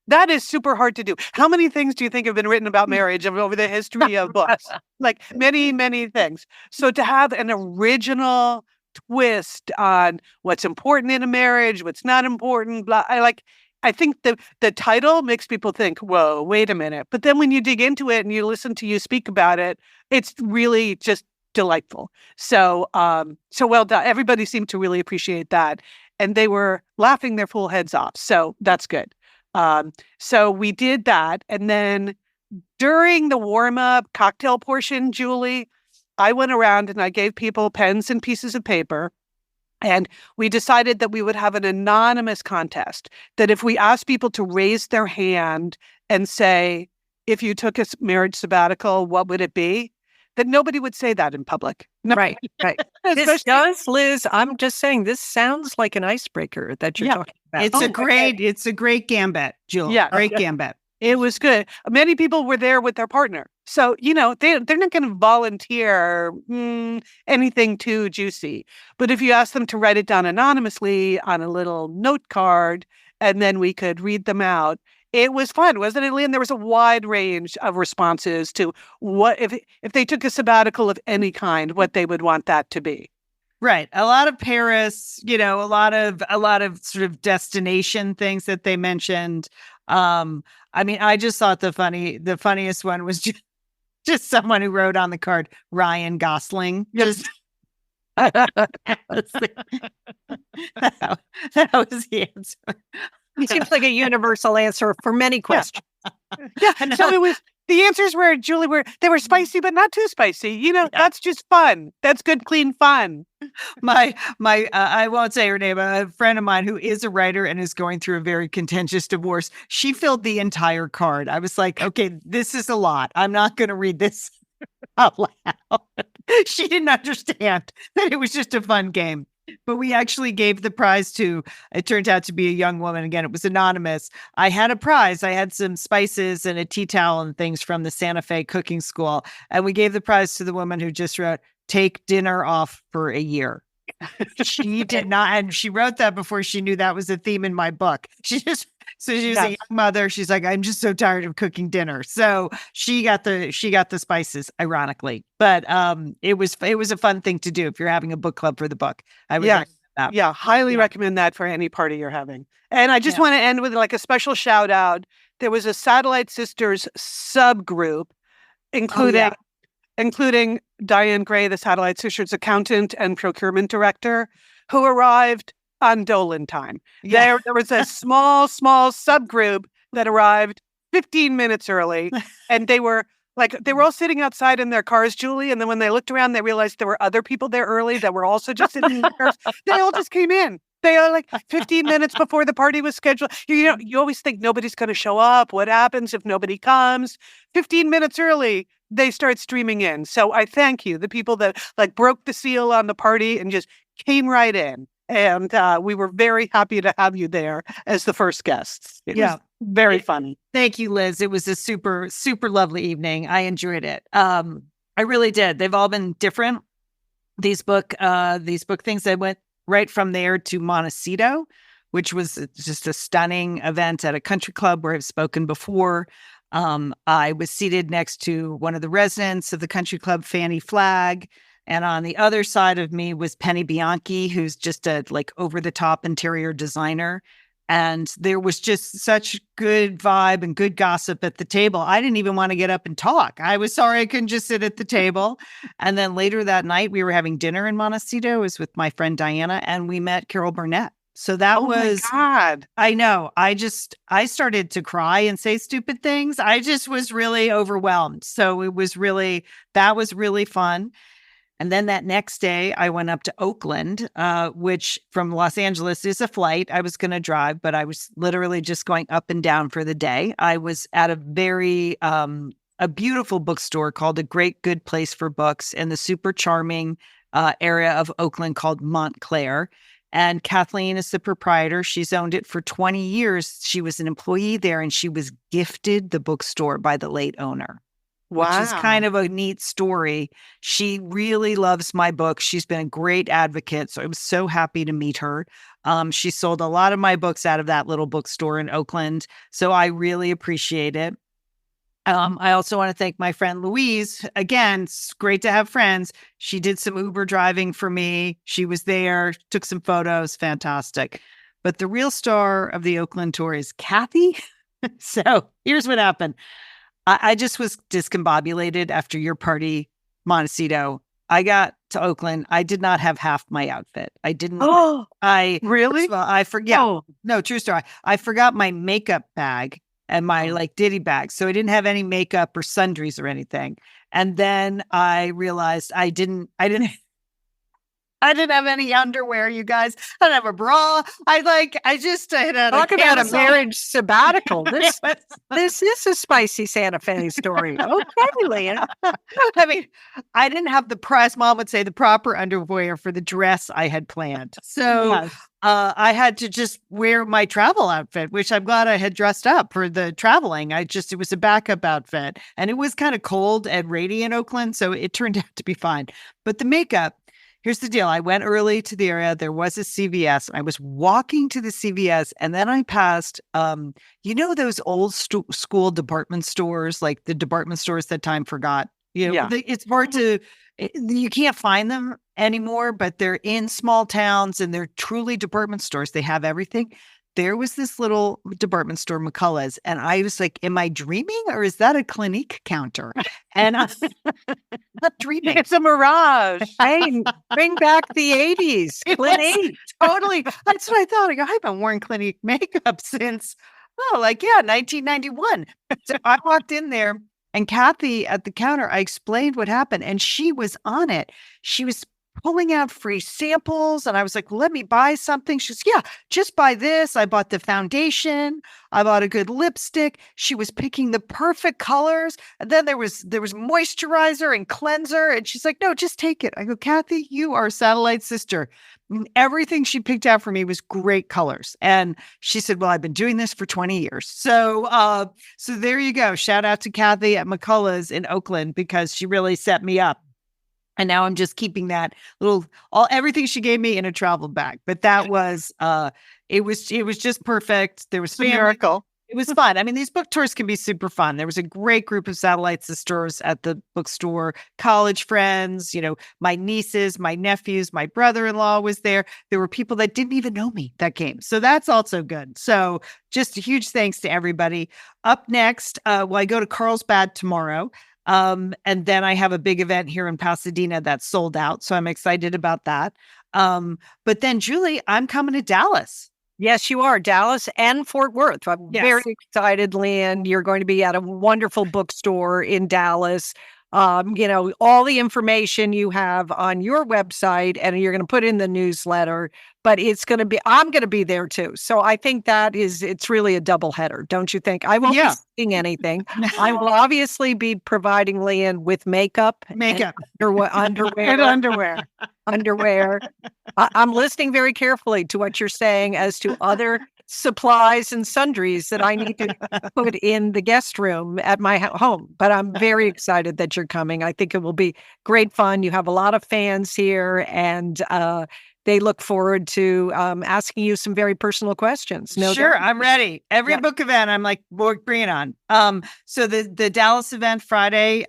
S2: that is super hard to do. How many things do you think have been written about marriage over the history of books? Like many, many things. So to have an original twist on what's important in a marriage, what's not important, blah, I think the title makes people think, whoa, wait a minute. But then when you dig into it and you listen to you speak about it, it's really just delightful. So well done. Everybody seemed to really appreciate that. And they were laughing their full heads off. So that's good. So we did that. And then during the warm-up cocktail portion, Julie, I went around and I gave people pens and pieces of paper. And we decided that we would have an anonymous contest, that if we asked people to raise their hand and say, if you took a marriage sabbatical, what would it be? That nobody would say that in public. No.
S5: Right. This does, Liz, I'm just saying, this sounds like an icebreaker that you're talking about.
S1: It's a great gambit, Julie.
S2: Yeah.
S1: Great gambit.
S2: It was good. Many people were there with their partner. So, they're not going to volunteer anything too juicy. But if you ask them to write it down anonymously on a little note card, and then we could read them out, it was fun, wasn't it, Lian? There was a wide range of responses to what if they took a sabbatical of any kind, what they would want that to be.
S1: Right. A lot of Paris, a lot of sort of destination things that they mentioned. I just thought the funniest one was just someone who wrote on the card, Ryan Gosling. Just that was the answer.
S5: It seems like a universal answer for many questions.
S2: Yeah. So the answers were, Julie, they were spicy, but not too spicy. That's just fun. That's good, clean fun.
S1: My I won't say her name, a friend of mine who is a writer and is going through a very contentious divorce. She filled the entire card. I was like, okay, this is a lot. I'm not going to read this out loud. She didn't understand that it was just a fun game. But we actually gave the prize to, it turned out to be a young woman. Again, it was anonymous. I had a prize. I had some spices and a tea towel and things from the Santa Fe cooking school. And we gave the prize to the woman who just wrote, take dinner off for a year. She did not. And she wrote that before she knew that was a theme in my book. She was a young mother. She's like, I'm just so tired of cooking dinner. So she got the spices, ironically. But it was a fun thing to do if you're having a book club for the book. I would recommend that.
S2: Yeah, highly recommend that for any party you're having. And I just want to end with like a special shout out. There was a Satellite Sisters subgroup, including Diane Gray, the Satellite Sisters accountant and procurement director, who arrived on Dolan time. Yeah. There was a small subgroup that arrived 15 minutes early. And they were all sitting outside in their cars, Julie. And then when they looked around, they realized there were other people there early that were also just sitting in their cars. They all just came in. They are like 15 minutes before the party was scheduled. You always think nobody's going to show up. What happens if nobody comes? 15 minutes early, they start streaming in. So I thank you, the people that broke the seal on the party and just came right in. And we were very happy to have you there as the first guests. It was very funny.
S1: Thank you, Liz. It was a super, super lovely evening. I enjoyed it. I really did. They've all been different. These book things, I went right from there to Montecito, which was just a stunning event at a country club where I've spoken before. I was seated next to one of the residents of the country club, Fanny Flagg. And on the other side of me was Penny Bianchi, who's just a over-the-top interior designer. And there was just such good vibe and good gossip at the table. I didn't even want to get up and talk. I was sorry I couldn't just sit at the table. And then later that night, we were having dinner in Montecito. It was with my friend Diana, and we met Carol Burnett. So that was,
S2: my God.
S1: I know. I started to cry and say stupid things. I just was really overwhelmed. So that was really fun. And then that next day, I went up to Oakland, which from Los Angeles is a flight. I was going to drive, but I was literally just going up and down for the day. I was at a very, a beautiful bookstore called A Great Good Place for Books in the super charming area of Oakland called Montclair. And Kathleen is the proprietor. She's owned it for 20 years. She was an employee there, and she was gifted the bookstore by the late owner.
S2: Wow.
S1: Which is kind of a neat story. She really loves my book. She's been a great advocate. So I was so happy to meet her. She sold a lot of my books out of that little bookstore in Oakland. So I really appreciate it. I also want to thank my friend Louise. Again, it's great to have friends. She did some Uber driving for me. She was there, took some photos. Fantastic. But the real star of the Oakland tour is Kathy. So here's what happened. I just was discombobulated after your party, Montecito. I got to Oakland. I did not have half my outfit. I didn't.
S2: Oh,
S1: I
S2: really?
S1: Well, I forget. Oh. No, true story. I forgot my makeup bag and my ditty bag. So I didn't have any makeup or sundries or anything. And then I realized I didn't have any underwear, you guys. I didn't have a bra. I had
S5: Talk about a marriage sabbatical. This is a spicy Santa Fe story. Okay, Lian.
S1: I mean, I didn't have Mom would say, the proper underwear for the dress I had planned. So yes. I had to just wear my travel outfit, which I'm glad I had dressed up for the traveling. It was a backup outfit, and it was kind of cold and rainy in Oakland. So it turned out to be fine. But the makeup, here's the deal. I went early to the area. There was a CVS. I was walking to the CVS, and then I passed, those old school department stores, like the department stores that time forgot. It's hard you can't find them anymore, but they're in small towns, and they're truly department stores. They have everything. There was this little department store, McCullough's, and I was like, am I dreaming, or is that a Clinique counter? And I'm not dreaming.
S2: It's a mirage.
S5: Hey, bring back the 80s. Clinique.
S1: Totally. That's what I thought. I go, I haven't worn Clinique makeup since, 1991. So I walked in there, and Kathy at the counter, I explained what happened, and she was on it. She was pulling out free samples. And I was like, let me buy something. She goes, yeah, just buy this. I bought the foundation. I bought a good lipstick. She was picking the perfect colors. And then there was moisturizer and cleanser. And she's like, no, just take it. I go, Kathy, you are a satellite sister. And everything she picked out for me was great colors. And she said, well, I've been doing this for 20 years. So there you go. Shout out to Kathy at McCullough's in Oakland, because she really set me up. And now I'm just keeping that everything she gave me in a travel bag. But that was, it was just perfect. There was
S2: a miracle.
S1: It was fun. I mean, these book tours can be super fun. There was a great group of satellite sisters at the bookstore, college friends, my nieces, my nephews, my brother-in-law was there. There were people that didn't even know me that came. So that's also good. So just a huge thanks to everybody. Up next, I go to Carlsbad tomorrow. And then I have a big event here in Pasadena that's sold out. So I'm excited about that. But then, Julie, I'm coming to Dallas.
S5: Yes, you are. Dallas and Fort Worth. I'm very excited, Lian. You're going to be at a wonderful bookstore in Dallas. All the information you have on your website and you're going to put in the newsletter, but I'm going to be there too. So I think it's really a double header, don't you think? I won't be seeing anything. I will obviously be providing Lian with makeup.
S1: Makeup.
S5: Underwear. Underwear. I'm listening very carefully to what you're saying as to other supplies and sundries that I need to put in the guest room at my home. But I'm very excited that you're coming. I think it will be great fun. You have a lot of fans here, and they look forward to asking you some very personal questions. No
S1: Sure,
S5: doubt.
S1: I'm ready. Every book event, I'm like, bring it on. So the Dallas event Friday,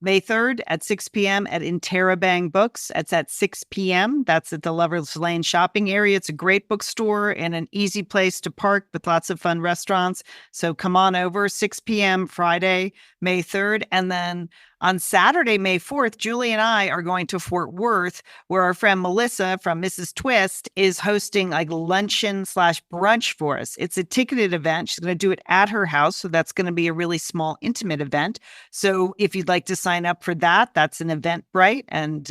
S1: May 3rd at 6 p.m. at Interrobang Books. It's at 6 p.m. That's at the Lovers Lane shopping area. It's a great bookstore and an easy place to park with lots of fun restaurants. So come on over, 6 p.m. Friday, May 3rd. And then on Saturday, May 4th, Julie and I are going to Fort Worth, where our friend Melissa from Mrs. Twist is hosting like luncheon/brunch for us. It's a ticketed event. She's going to do it at her house. So that's going to be a really small, intimate event. So if you'd like to sign up for that, that's an Eventbrite, and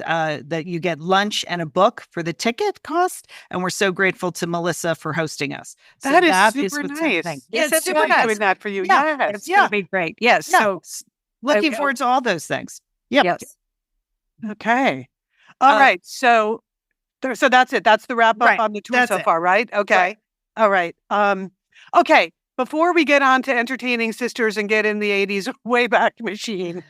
S1: that you get lunch and a book for the ticket cost. And we're so grateful to Melissa for hosting us. So
S2: that is super
S1: what's
S2: nice.
S1: happening.
S5: Yes,
S2: it's
S5: super
S2: nice
S5: nice.
S2: doing that for you.
S1: Yeah.
S2: Yes.
S5: It's going to be great. Yes.
S1: Yeah.
S5: So
S1: Looking forward to all those things. Yep.
S5: yes.
S2: Okay. All right. So that's it. That's the wrap up
S1: Right.
S2: on the tour
S1: That's
S2: so
S1: it.
S2: far, right? Okay.
S1: Right.
S2: All right. Okay. Before we get on to entertaining sisters and get in the 80s Wayback Machine,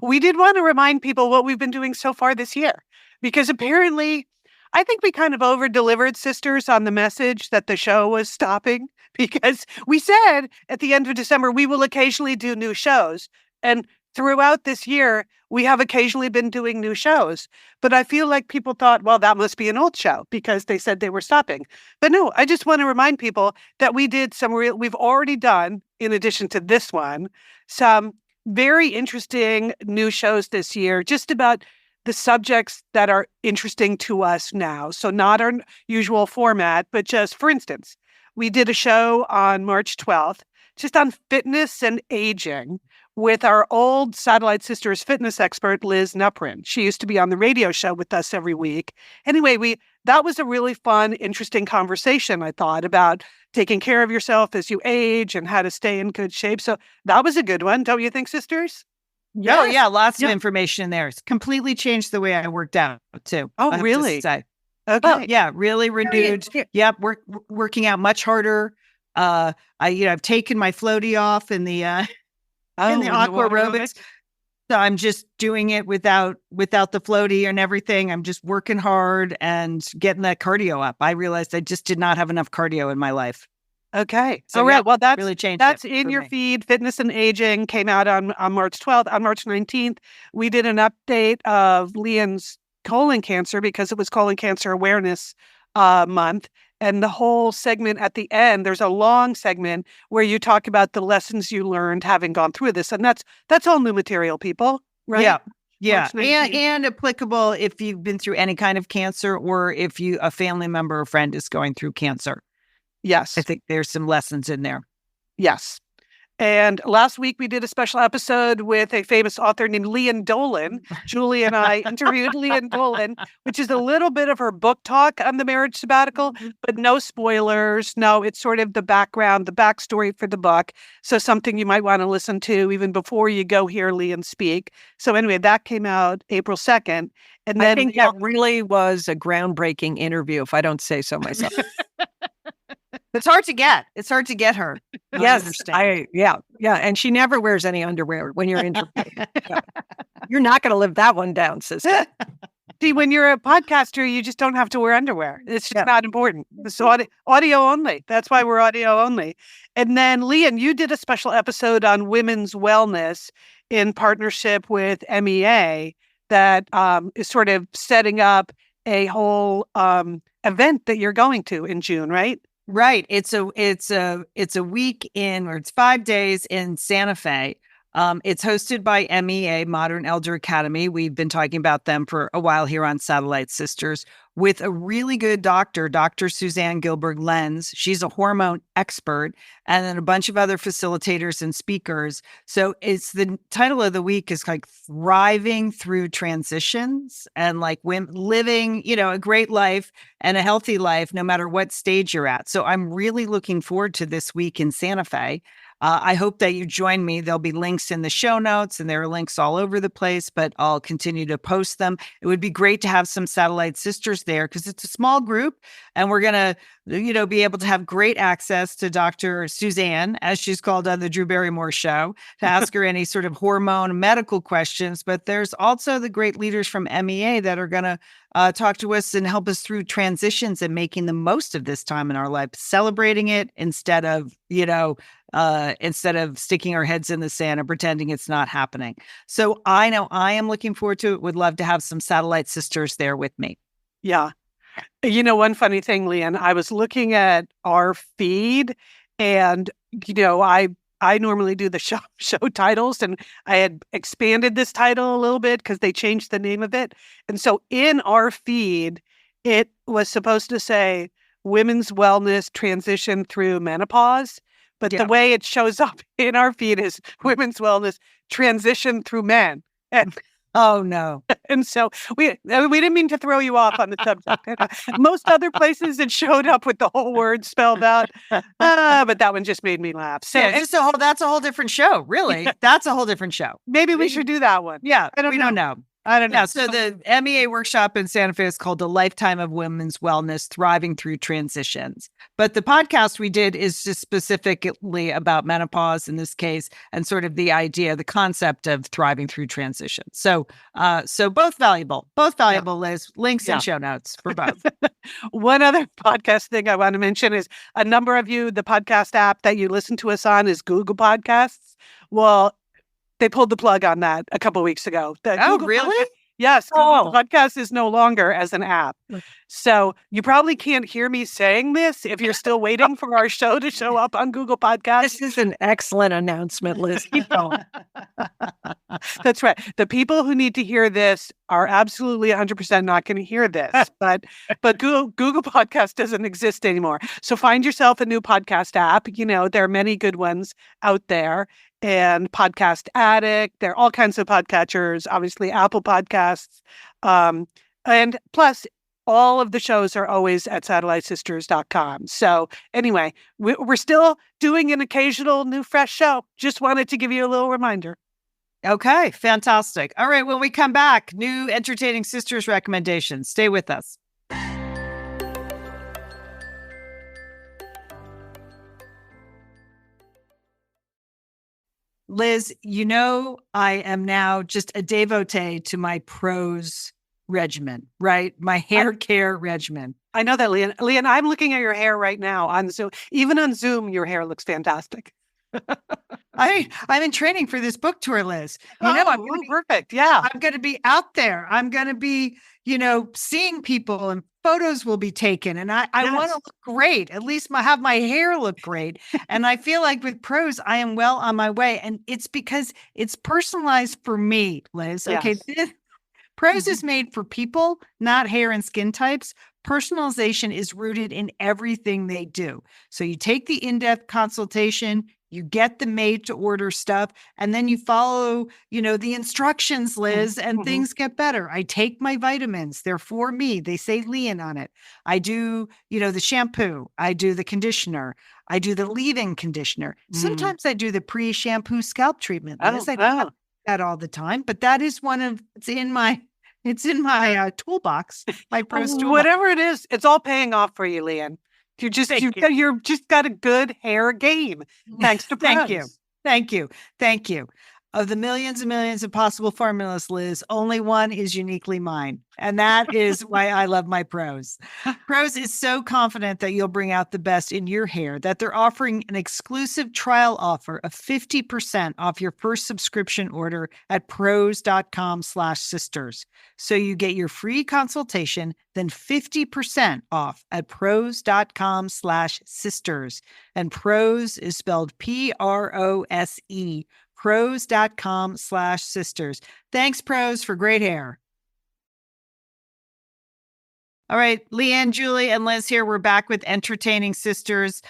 S2: we did want to remind people what we've been doing so far this year, because apparently I think we kind of over-delivered, sisters, on the message that the show was stopping, because we said at the end of December, we will occasionally do new shows. And throughout this year, we have occasionally been doing new shows. But I feel like people thought, well, that must be an old show because they said they were stopping. But no, I just want to remind people that we did we've already done, in addition to this one, some very interesting new shows this year, just about the subjects that are interesting to us now. So not our usual format, but just, for instance, we did a show on March 12th, just on fitness and aging, with our old Satellite Sisters fitness expert, Liz Neporent. She used to be on the radio show with us every week. Anyway, that was a really fun, interesting conversation, I thought, about taking care of yourself as you age and how to stay in good shape. So that was a good one, don't you think, sisters?
S1: Oh, yeah. Lots of information in there. It's completely changed the way I worked out, too.
S2: Oh,
S1: I have to
S2: really?
S1: say.
S2: Okay.
S1: Oh, yeah. Really renewed. Yep. Working out much harder. I've taken my floaty off in the aqua aerobics. So I'm just doing it without the floaty and everything. I'm just working hard and getting that cardio up. I realized I just did not have enough cardio in my life.
S2: Okay.
S1: So,
S2: all right.
S1: yeah,
S2: Well, that's
S1: really changed.
S2: That's in your feed. Fitness and Aging came out on March 12th. On March 19th, we did an update of Lian's colon cancer, because it was Colon Cancer Awareness Month. And the whole segment at the end, there's a long segment where you talk about the lessons you learned having gone through this. And that's all new material, people, right?
S1: Yeah. Yeah.
S2: March 19th.
S1: And applicable if you've been through any kind of cancer, or if a family member or friend is going through cancer.
S2: Yes.
S1: I think there's some lessons in there.
S2: Yes. And last week we did a special episode with a famous author named Lian Dolan. Julie and I interviewed Lian Dolan, which is a little bit of her book talk on the marriage sabbatical, but no spoilers. No, it's sort of the background, the backstory for the book. So something you might want to listen to even before you go hear Lian speak. So anyway, that came out April 2nd. And then
S5: I think that really was a groundbreaking interview, if I don't say so myself.
S1: It's hard to get. It's hard to get her.
S5: Yes, yeah. And she never wears any underwear when you're interviewing. Yeah. You're not going to live that one down, sister.
S2: See, when you're a podcaster, you just don't have to wear underwear. It's just not important. It's audio only. That's why we're audio only. And then, Lian, you did a special episode on women's wellness in partnership with MEA that is sort of setting up a whole event that you're going to in June, right?
S1: Right. It's a week or it's 5 days in Santa Fe. It's hosted by MEA, Modern Elder Academy. We've been talking about them for a while here on Satellite Sisters. with a really good doctor, Dr. Suzanne Gilbert-Lenz. She's a hormone expert, and then a bunch of other facilitators and speakers. So it's the title of the week is like Thriving Through Transitions, and like women living, a great life and a healthy life, no matter what stage you're at. So I'm really looking forward to this week in Santa Fe. I hope that you join me. There'll be links in the show notes, and there are links all over the place, but I'll continue to post them. It would be great to have some Satellite Sisters there because it's a small group, and we're going to, be able to have great access to Dr. Suzanne, as she's called on the Drew Barrymore show, to ask her any sort of hormone medical questions. But there's also the great leaders from MEA that are going to talk to us and help us through transitions and making the most of this time in our life, celebrating it instead of sticking our heads in the sand and pretending it's not happening. So I know I am looking forward to it. Would love to have some Satellite Sisters there with me.
S2: Yeah. One funny thing, Lian, I was looking at our feed and, I normally do the show titles, and I had expanded this title a little bit because they changed the name of it. And so in our feed, it was supposed to say Women's Wellness Transition Through Menopause. But the way it shows up in our feed is Women's Wellness Transition Through Men. And
S1: oh, no.
S2: And so we didn't mean to throw you off on the subject. Most other places it showed up with the whole word spelled out. But that one just made me laugh. So
S1: that's a whole different show, really. That's a whole different show.
S2: Maybe we should do that one.
S1: Yeah,
S2: I don't know.
S1: I don't know. Yeah, so the MEA workshop in Santa Fe is called A Lifetime of Women's Wellness, Thriving Through Transitions. But the podcast we did is just specifically about menopause in this case, and sort of the concept of thriving through transitions. So both valuable, Liz. Links and show notes for both.
S2: One other podcast thing I want to mention is a number of you, the podcast app that you listen to us on is Google Podcasts. Well, they pulled the plug on that a couple of weeks ago.
S1: Really?
S2: Yes. Google Podcast is no longer as an app. So you probably can't hear me saying this if you're still waiting for our show to show up on Google Podcasts.
S5: This is an excellent announcement, Liz. Keep going.
S2: That's right. The people who need to hear this are absolutely 100% not going to hear this. But Google Podcast doesn't exist anymore. So find yourself a new podcast app. There are many good ones out there. And Podcast Addict, there are all kinds of podcatchers, obviously Apple Podcasts. And plus, all of the shows are always at satellitesisters.com. So anyway, we're still doing an occasional new fresh show. Just wanted to give you a little reminder.
S1: Okay, fantastic. All right, when we come back, new entertaining sisters recommendations. Stay with us. Liz, I am now just a devotee to my Prose regimen, right? My hair care regimen.
S2: I know that, Lian. Lian, I'm looking at your hair right now on Zoom. Even on Zoom, your hair looks fantastic.
S1: I'm in training for this book tour, Liz.
S2: Perfect. Yeah.
S1: I'm going to be out there. I'm going to be, seeing people, and photos will be taken. And I want to look great. At least have my hair look great. And I feel like with Prose, I am well on my way. And it's because it's personalized for me, Liz.
S2: Yes.
S1: Okay. Prose is made for people, not hair and skin types. Personalization is rooted in everything they do. So you take the in-depth consultation, you get the made to order stuff, and then you follow, the instructions, Liz, and things get better. I take my vitamins. They're for me. They say Lian on it. I do, the shampoo. I do the conditioner. I do the leave-in conditioner. Sometimes I do the pre-shampoo scalp treatment. Liz. I don't have that all the time, but that is it's in my toolbox, my Prose toolbox.
S2: Whatever it is, it's all paying off for you, Lian. You're just got a good hair game. Thanks to Prose.
S1: Thank you. Of the millions and millions of possible formulas, Liz, only one is uniquely mine. And that is why I love my Prose. Prose is so confident that you'll bring out the best in your hair that they're offering an exclusive trial offer of 50% off your first subscription order at prose.com/sisters. So you get your free consultation, then 50% off at prose.com/sisters. And Prose is spelled Prose. Prose.com/sisters. Thanks, Prose, for great hair. All right, Leanne, Julie, and Liz here. We're back with Entertaining Sisters.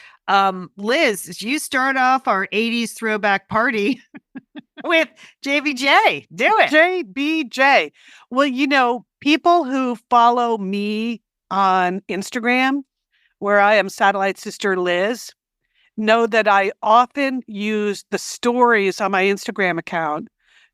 S1: Liz, you start off our 80s throwback party with JBJ. Do it.
S2: JBJ. Well, people who follow me on Instagram, where I am Satellite Sister Liz, know that I often use the stories on my Instagram account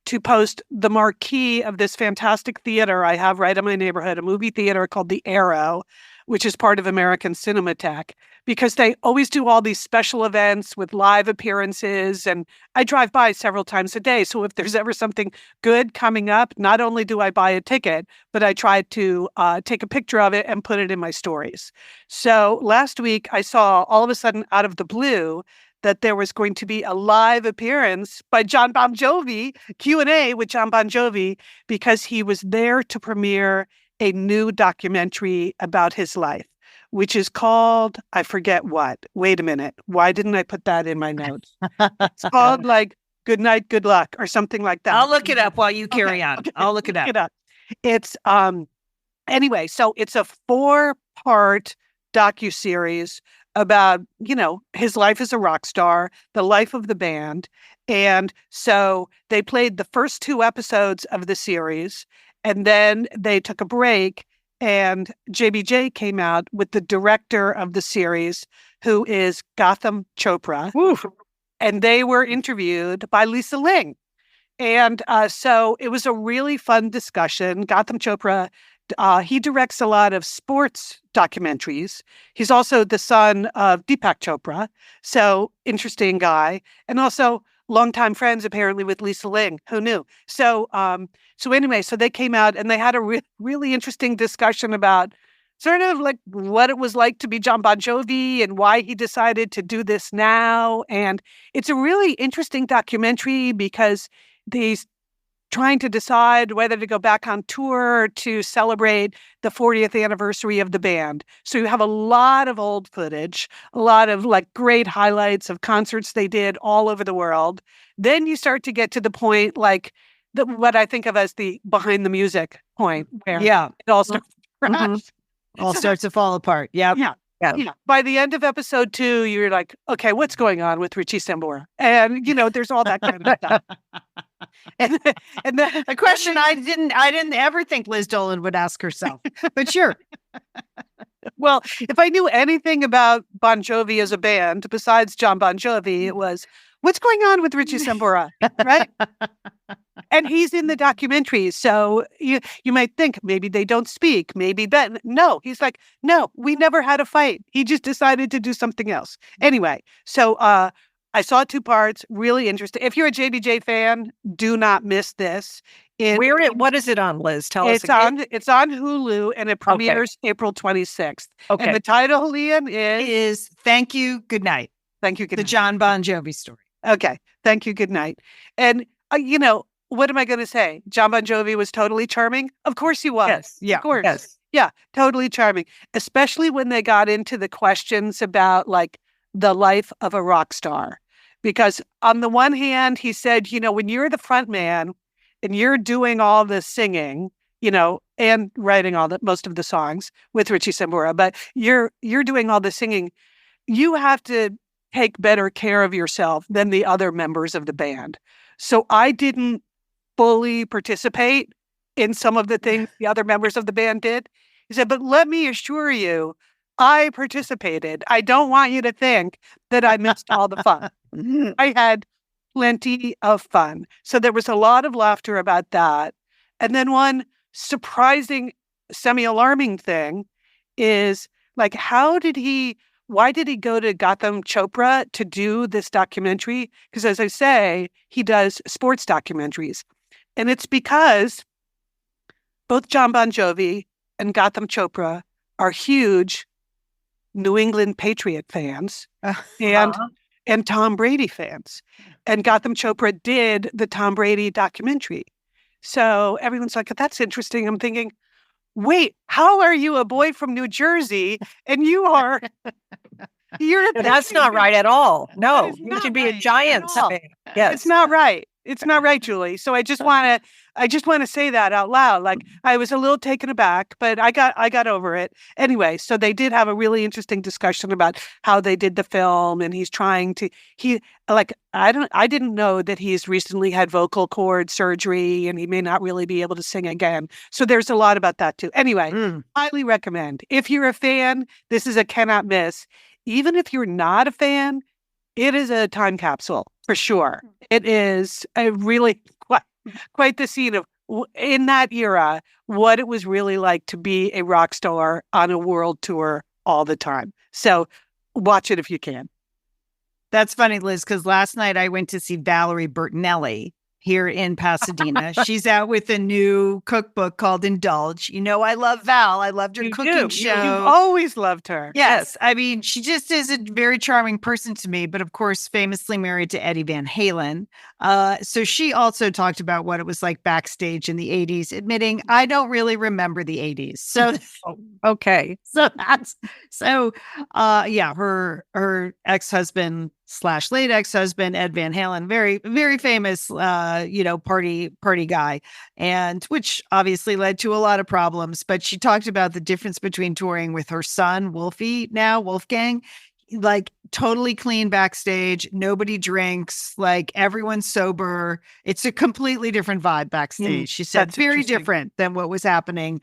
S2: to post the marquee of this fantastic theater I have right in my neighborhood, a movie theater called The Arrow, which is part of American Cinematheque, because they always do all these special events with live appearances. And I drive by several times a day. So if there's ever something good coming up, not only do I buy a ticket, but I try to take a picture of it and put it in my stories. So last week, I saw all of a sudden out of the blue that there was going to be a live appearance by Jon Bon Jovi, Q&A with Jon Bon Jovi, because he was there to premiere a new documentary about his life, which is called, I forget what. Wait a minute. Why didn't I put that in my notes? It's called like Good Night, Good Luck or something like that.
S1: I'll look it up while you carry on.
S2: Okay.
S1: I'll look it up.
S2: It's anyway, so it's a 4-part docuseries about, his life as a rock star, the life of the band. And so they played the first 2 episodes of the series, and then they took a break, and JBJ came out with the director of the series, who is Gautam Chopra.
S1: Oof.
S2: And they were interviewed by Lisa Ling. And so it was a really fun discussion. Gautam Chopra, he directs a lot of sports documentaries. He's also the son of Deepak Chopra. So interesting guy. And also longtime friends, apparently, with Lisa Ling. Who knew? So anyway, so they came out and they had a really interesting discussion about sort of like what it was like to be Jon Bon Jovi and why he decided to do this now. And it's a really interesting documentary because he's trying to decide whether to go back on tour to celebrate the 40th anniversary of the band. So you have a lot of old footage, a lot of like great highlights of concerts they did all over the world. Then you start to get to the point like what I think of as the behind the music point, where it all starts to crash.
S1: All starts to fall apart. Yep.
S2: Yeah. By the end of episode 2, you're like, okay, what's going on with Richie Sambora? And there's all that kind of stuff. And then
S1: A question I didn't ever think Liz Dolan would ask herself, but sure.
S2: Well, if I knew anything about Bon Jovi as a band, besides Jon Bon Jovi, it was, what's going on with Richie Sambora, right? And he's in the documentary. So you might think maybe they don't speak, maybe that. No, he's like, no, we never had a fight. He just decided to do something else. Anyway, so I saw 2 parts, really interesting. If you're a JBJ fan, do not miss this.
S5: What is it on, Liz? Tell us again.
S2: It's on Hulu, and it premieres April 26th.
S5: Okay.
S2: And the title, Lian,
S1: Is Thank You, Good Night.
S2: Thank You, Good
S1: The
S2: Night.
S1: Jon Bon Jovi story.
S2: Okay. Thank You, Good Night. And, what am I going to say? Jon Bon Jovi was totally charming? Of course he was.
S5: Yes.
S1: Yeah.
S2: Of course.
S5: Yes.
S2: Yeah, totally charming. Especially when they got into the questions about like the life of a rock star. Because on the one hand, he said, when you're the front man and you're doing all the singing, and writing most of the songs with Richie Sambora, but you're doing all the singing, you have to take better care of yourself than the other members of the band. So I didn't fully participate in some of the things the other members of the band did. He said, but let me assure you, I participated. I don't want you to think that I missed all the fun. I had plenty of fun. So there was a lot of laughter about that. And then one surprising, semi-alarming thing is like, why did he go to Gautam Chopra to do this documentary? Because as I say, he does sports documentaries. And it's because both Jon Bon Jovi and Gautam Chopra are huge New England Patriot fans and Tom Brady fans. And Gautam Chopra did the Tom Brady documentary. So everyone's like, that's interesting. I'm thinking, wait, how are you a boy from New Jersey and you're
S5: That's not right at all. No, you should be a
S2: right
S5: Giants
S2: at all.
S5: fan. Yes.
S2: It's not right. It's not right, Julie. So I just want to say that out loud. Like, I was a little taken aback, but I got over it. Anyway, so they did have a really interesting discussion about how they did the film, and I didn't know that he's recently had vocal cord surgery and he may not really be able to sing again. So there's a lot about that too. Anyway, highly recommend. If you're a fan, this is a cannot miss. Even if you're not a fan, it is a time capsule for sure. It is a really quite the scene of in that era, what it was really like to be a rock star on a world tour all the time. So watch it if you can.
S1: That's funny, Liz, because last night I went to see Valerie Bertinelli here in Pasadena. She's out with a new cookbook called Indulge. You know, I love Val. I loved her cooking show.
S2: You've always loved her.
S1: Yes. I mean, she just is a very charming person to me, but of course, famously married to Eddie Van Halen. So she also talked about what it was like backstage in the 80s, admitting, I don't really remember the 80s. So,
S5: Okay.
S1: Her ex-husband / late ex-husband, Ed Van Halen, very, very famous, party guy, and which obviously led to a lot of problems. But she talked about the difference between touring with her son, Wolfgang, like totally clean backstage. Nobody drinks, like everyone's sober. It's a completely different vibe backstage. She said very different than what was happening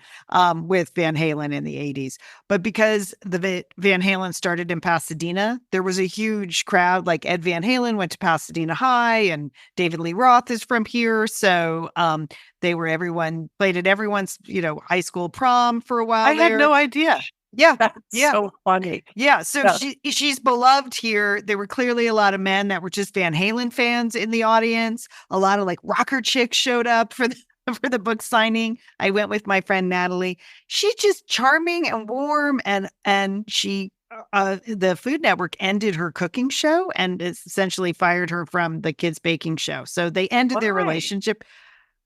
S1: with Van Halen in the 80s. But because the Van Halen started in Pasadena, there was a huge crowd. Like Ed Van Halen went to Pasadena High and David Lee Roth is from here. So everyone played at everyone's, high school prom for a while.
S2: I had no idea.
S1: Yeah.
S5: That's so funny.
S1: Yeah. So she's beloved here. There were clearly a lot of men that were just Van Halen fans in the audience. A lot of like rocker chicks showed up for the book signing. I went with my friend Natalie. She's just charming and warm, and she the Food Network ended her cooking show and essentially fired her from the kids baking show. So they ended their relationship.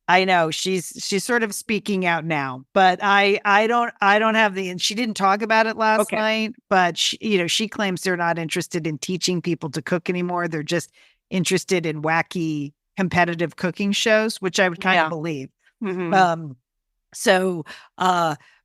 S1: I know she's sort of speaking out now, but I don't have and she didn't talk about it last night, but she claims they're not interested in teaching people to cook anymore. They're just interested in wacky competitive cooking shows, which I would kind of believe.
S2: Mm-hmm.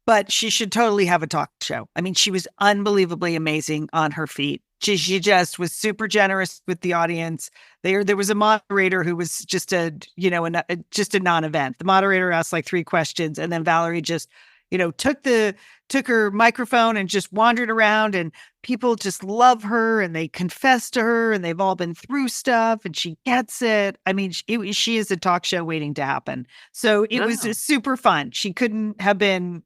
S1: But she should totally have a talk show. I mean, she was unbelievably amazing on her feet. She just was super generous with the audience. There was a moderator who was just a non-event. The moderator asked like 3 questions, and then Valerie just, took her microphone and just wandered around, and people just love her and they confess to her, and they've all been through stuff, and she gets it. I mean, she is a talk show waiting to happen. So it was super fun. She couldn't have been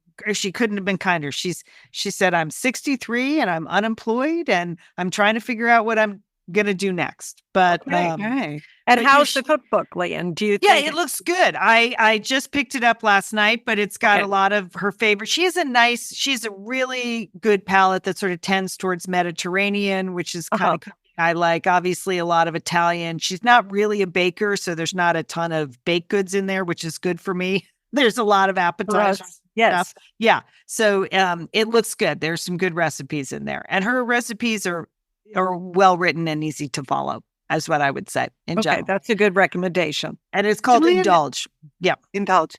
S1: kinder. She said, I'm 63 and I'm unemployed and I'm trying to figure out what I'm going to do next. But,
S5: And how's the cookbook, Lian? Do you think?
S1: Yeah, it looks good. I just picked it up last night, but it's got a lot of her favorite. She has a really good palate that sort of tends towards Mediterranean, which is kind of I like. Obviously a lot of Italian. She's not really a baker, so there's not a ton of baked goods in there, which is good for me. There's a lot of appetizers.
S5: Yes.
S1: Stuff. Yeah. So it looks good. There's some good recipes in there. And her recipes are well written and easy to follow, is what I would say in general.
S5: That's a good recommendation.
S1: And it's called Indulge. Yeah.
S2: Indulge.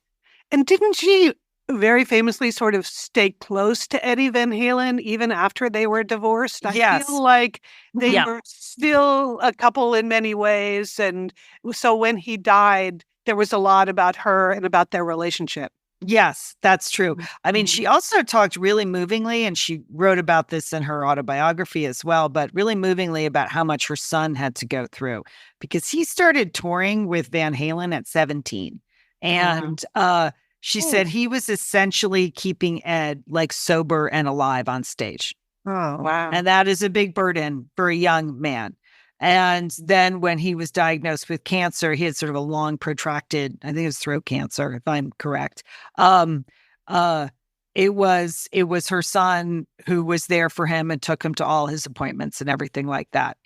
S2: And didn't she very famously sort of stay close to Eddie Van Halen even after they were divorced? I feel like they were still a couple in many ways. And so when he died, there was a lot about her and about their relationship.
S1: Yes, that's true. I mean, she also talked really movingly, and she wrote about this in her autobiography as well, but really movingly about how much her son had to go through, because he started touring with Van Halen at 17. And she said he was essentially keeping Ed like sober and alive on stage.
S5: Oh, wow.
S1: And that is a big burden for a young man. And then when he was diagnosed with cancer, he had sort of a long protracted, I think it was throat cancer, if I'm correct. It was her son who was there for him and took him to all his appointments and everything like that.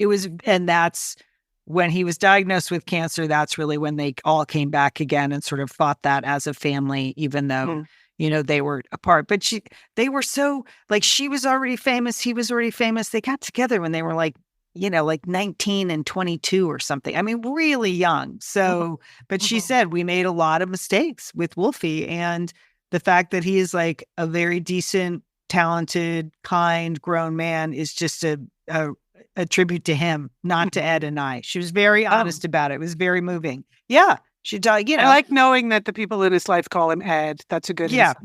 S1: And that's when he was diagnosed with cancer. That's really when they all came back again and sort of fought that as a family, even though, they were apart. But they were so like, she was already famous. He was already famous. They got together when they were like like 19 and 22 or something. I mean, really young. So, but she said we made a lot of mistakes with Wolfie, and the fact that he is like a very decent, talented, kind, grown man is just a tribute to him, not to Ed and I. She was very honest about it. It was very moving. Yeah. She died,
S2: I like knowing that the people in his life call him Ed. That's a good insight.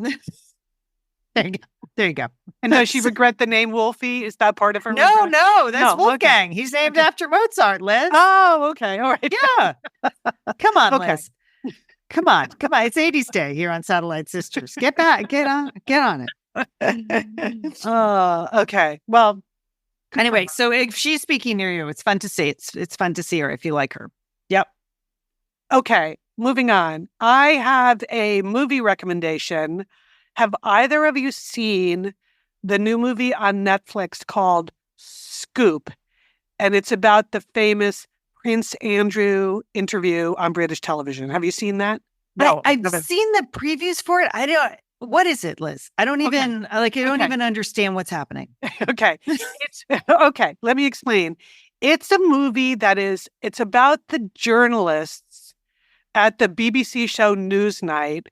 S1: There you go.
S2: And does she regret the name Wolfie? Is that part of her?
S1: No,
S2: regret?
S1: no, that's
S2: No,
S1: Wolfgang. He's named after Mozart, Liz.
S2: Oh, okay. All right.
S1: Yeah. Come on,
S2: Okay.
S1: Liz. Come on. It's 80s Day here on Satellite Sisters. Get on it.
S2: Okay. Well,
S1: Anyway, so if she's speaking near you, it's fun to see. It's fun to see her if you like her. Yep.
S2: okay. Moving on. I have a movie recommendation. Have either of you seen the new movie on Netflix called Scoop? And it's about the famous Prince Andrew interview on British television. Have you seen that?
S1: No, I've seen the previews for it. I don't. What is it, Liz? I don't even I don't even understand what's happening.
S2: Okay. Okay. Let me explain. It's a movie it's about the journalists at the BBC show Newsnight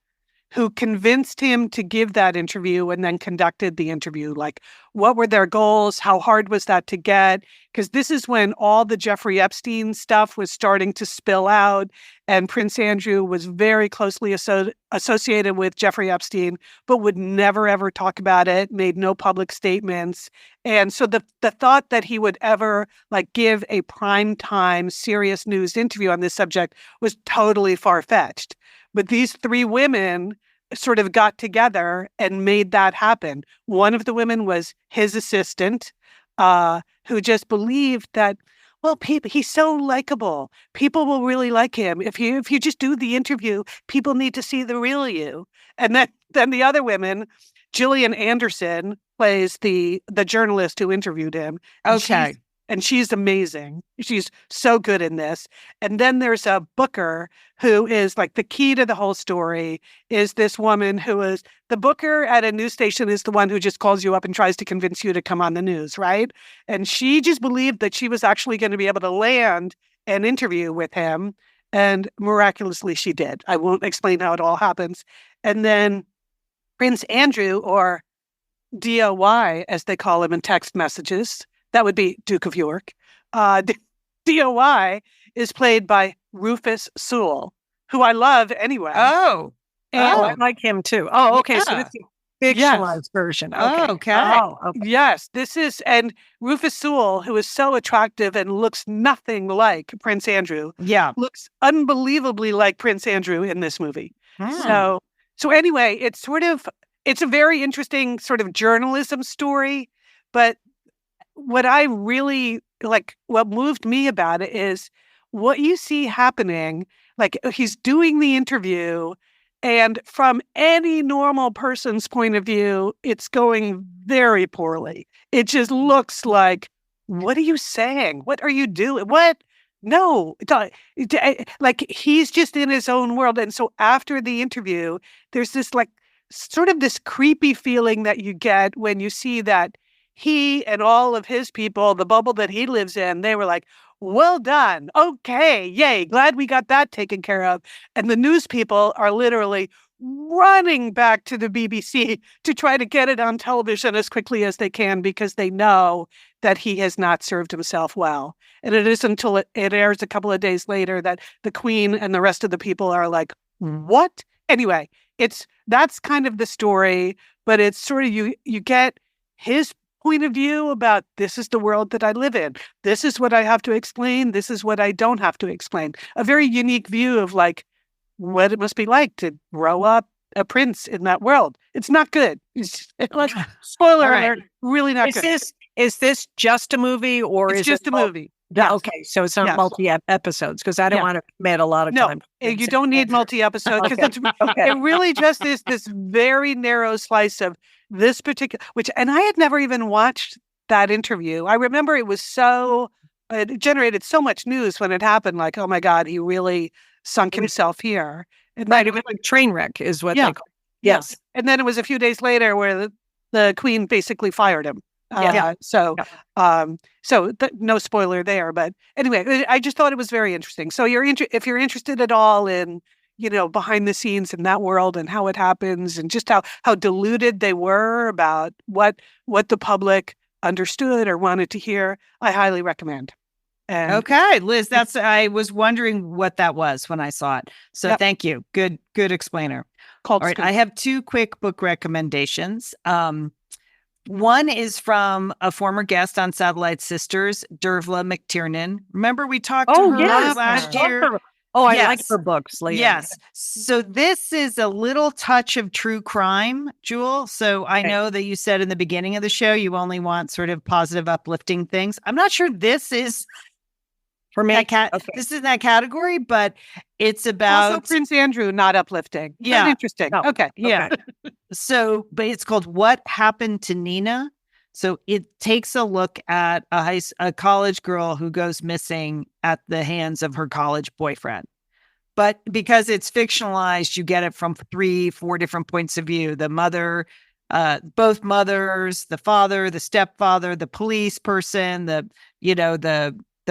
S2: who convinced him to give that interview and then conducted the interview. Like, what were their goals? How hard was that to get? Because this is when all the Jeffrey Epstein stuff was starting to spill out, and Prince Andrew was very closely associated with Jeffrey Epstein, but would never, ever talk about it, made no public statements. And so the thought that he would ever give a primetime serious news interview on this subject was totally far-fetched. But these three women sort of got together and made that happen. One of the women was his assistant, who just believed that, well, he's so likable. People will really like him. If you just do the interview, people need to see the real you. And then the other women, Gillian Anderson plays the journalist who interviewed him.
S1: Okay.
S2: And she's amazing. She's so good in this. And then there's a booker who is the key to the whole story is this woman who is the booker at a news station is the one who just calls you up and tries to convince you to come on the news, right? And she just believed that she was actually going to be able to land an interview with him. And miraculously, she did. I won't explain how it all happens. And then Prince Andrew, or DOY, as they call him in text messages, that would be Duke of York. DOY is played by Rufus Sewell, who I love anyway.
S1: Oh,
S5: I like him too. Oh, okay. So
S1: Yeah.
S5: it's a fictionalized version. Okay.
S1: Okay.
S5: Oh, okay.
S2: Yes, and Rufus Sewell, who is so attractive and looks nothing like Prince Andrew,
S1: Yeah.
S2: looks unbelievably like Prince Andrew in this movie.
S1: Hmm.
S2: So anyway, it's a very interesting sort of journalism story, but what I really what moved me about it is what you see happening. He's doing the interview, and from any normal person's point of view, it's going very poorly. It just looks like, what are you saying? What are you doing? What? No, he's just in his own world. And so after the interview, there's this sort of this creepy feeling that you get when you see that he and all of his people, the bubble that he lives in, they were like, well done. Okay. Yay. Glad we got that taken care of. And the news people are literally running back to the BBC to try to get it on television as quickly as they can because they know that he has not served himself well. And it isn't until it airs a couple of days later that the Queen and the rest of the people are like, what? Anyway, that's kind of the story, but it's sort of you get his point of view about this is the world that I live in. This is what I have to explain. This is what I don't have to explain. A very unique view of what it must be like to grow up a prince in that world. It's not good. Spoiler alert, really not good.
S5: Is this just a movie or
S2: It's
S5: is
S2: just
S5: it
S2: a movie.
S5: Yeah,
S2: Yes.
S5: okay. So it's not
S2: Yes.
S5: multi-episodes because I don't
S2: Yeah.
S5: want to commit a lot of
S2: No,
S5: time.
S2: you don't need multi-episodes because
S5: Okay.
S2: it really just is this very narrow slice of this particular, and I had never even watched that interview. I remember it generated so much news when it happened, oh my God, he really sunk himself here. And
S5: Right.
S2: then,
S5: It was like train wreck is what
S2: Yeah.
S5: they call it. Yes.
S2: and then it was a few days later where the Queen basically fired him. So no spoiler there, but anyway, I just thought it was very interesting. So if you're interested at all in, behind the scenes in that world and how it happens and just how deluded they were about what the public understood or wanted to hear, I highly recommend. And
S1: okay, Liz, I was wondering what that was when I saw it. So thank you. Good explainer. All right, I have two quick book recommendations. One is from a former guest on Satellite Sisters, Dervla McTiernan. Remember we talked to her last year?
S5: I like her books, Lian.
S1: Yes. So this is a little touch of true crime, Jewel. So I know that you said in the beginning of the show you only want sort of positive, uplifting things. I'm not sure this is for me. This is that category, but it's about
S2: also Prince Andrew, not uplifting.
S1: Yeah,
S2: but interesting.
S1: No.
S2: Okay.
S1: Yeah. So, but it's called "What Happened to Nina." So it takes a look at a college girl who goes missing at the hands of her college boyfriend. But because it's fictionalized, you get it from 3-4 different points of view. The mother, both mothers, the father, the stepfather, the police person, the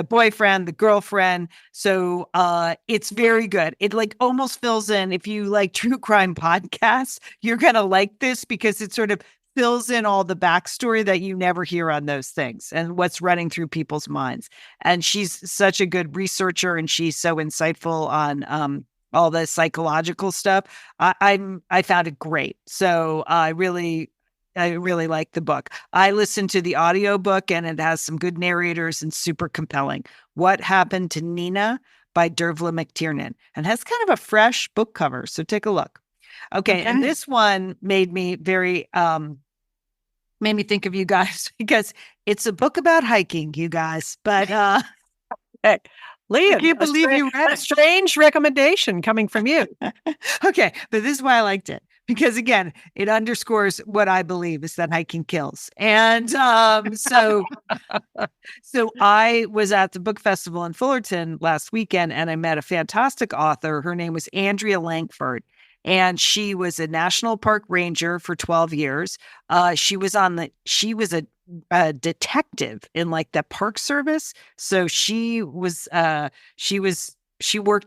S1: boyfriend, the girlfriend. So it's very good. It like almost fills in. If you like true crime podcasts, you're going to like this because it sort of fills in all the backstory that you never hear on those things and what's running through people's minds. And she's such a good researcher and she's so insightful on all the psychological stuff. I found it great. So I really like the book. I listened to the audiobook and it has some good narrators and super compelling. What Happened to Nina by Dervla McTiernan, and has kind of a fresh book cover. So take a look. Okay. And this one made me made me think of you guys because it's a book about hiking, you guys. But
S5: Lian,
S2: I can't believe you read
S5: a strange recommendation coming from you.
S1: Okay, but this is why I liked it. Because again, it underscores what I believe is that hiking kills. And so I was at the book festival in Fullerton last weekend and I met a fantastic author. Her name was Andrea Langford. And she was a national park ranger for 12 years. She was a detective in like the park service. So she worked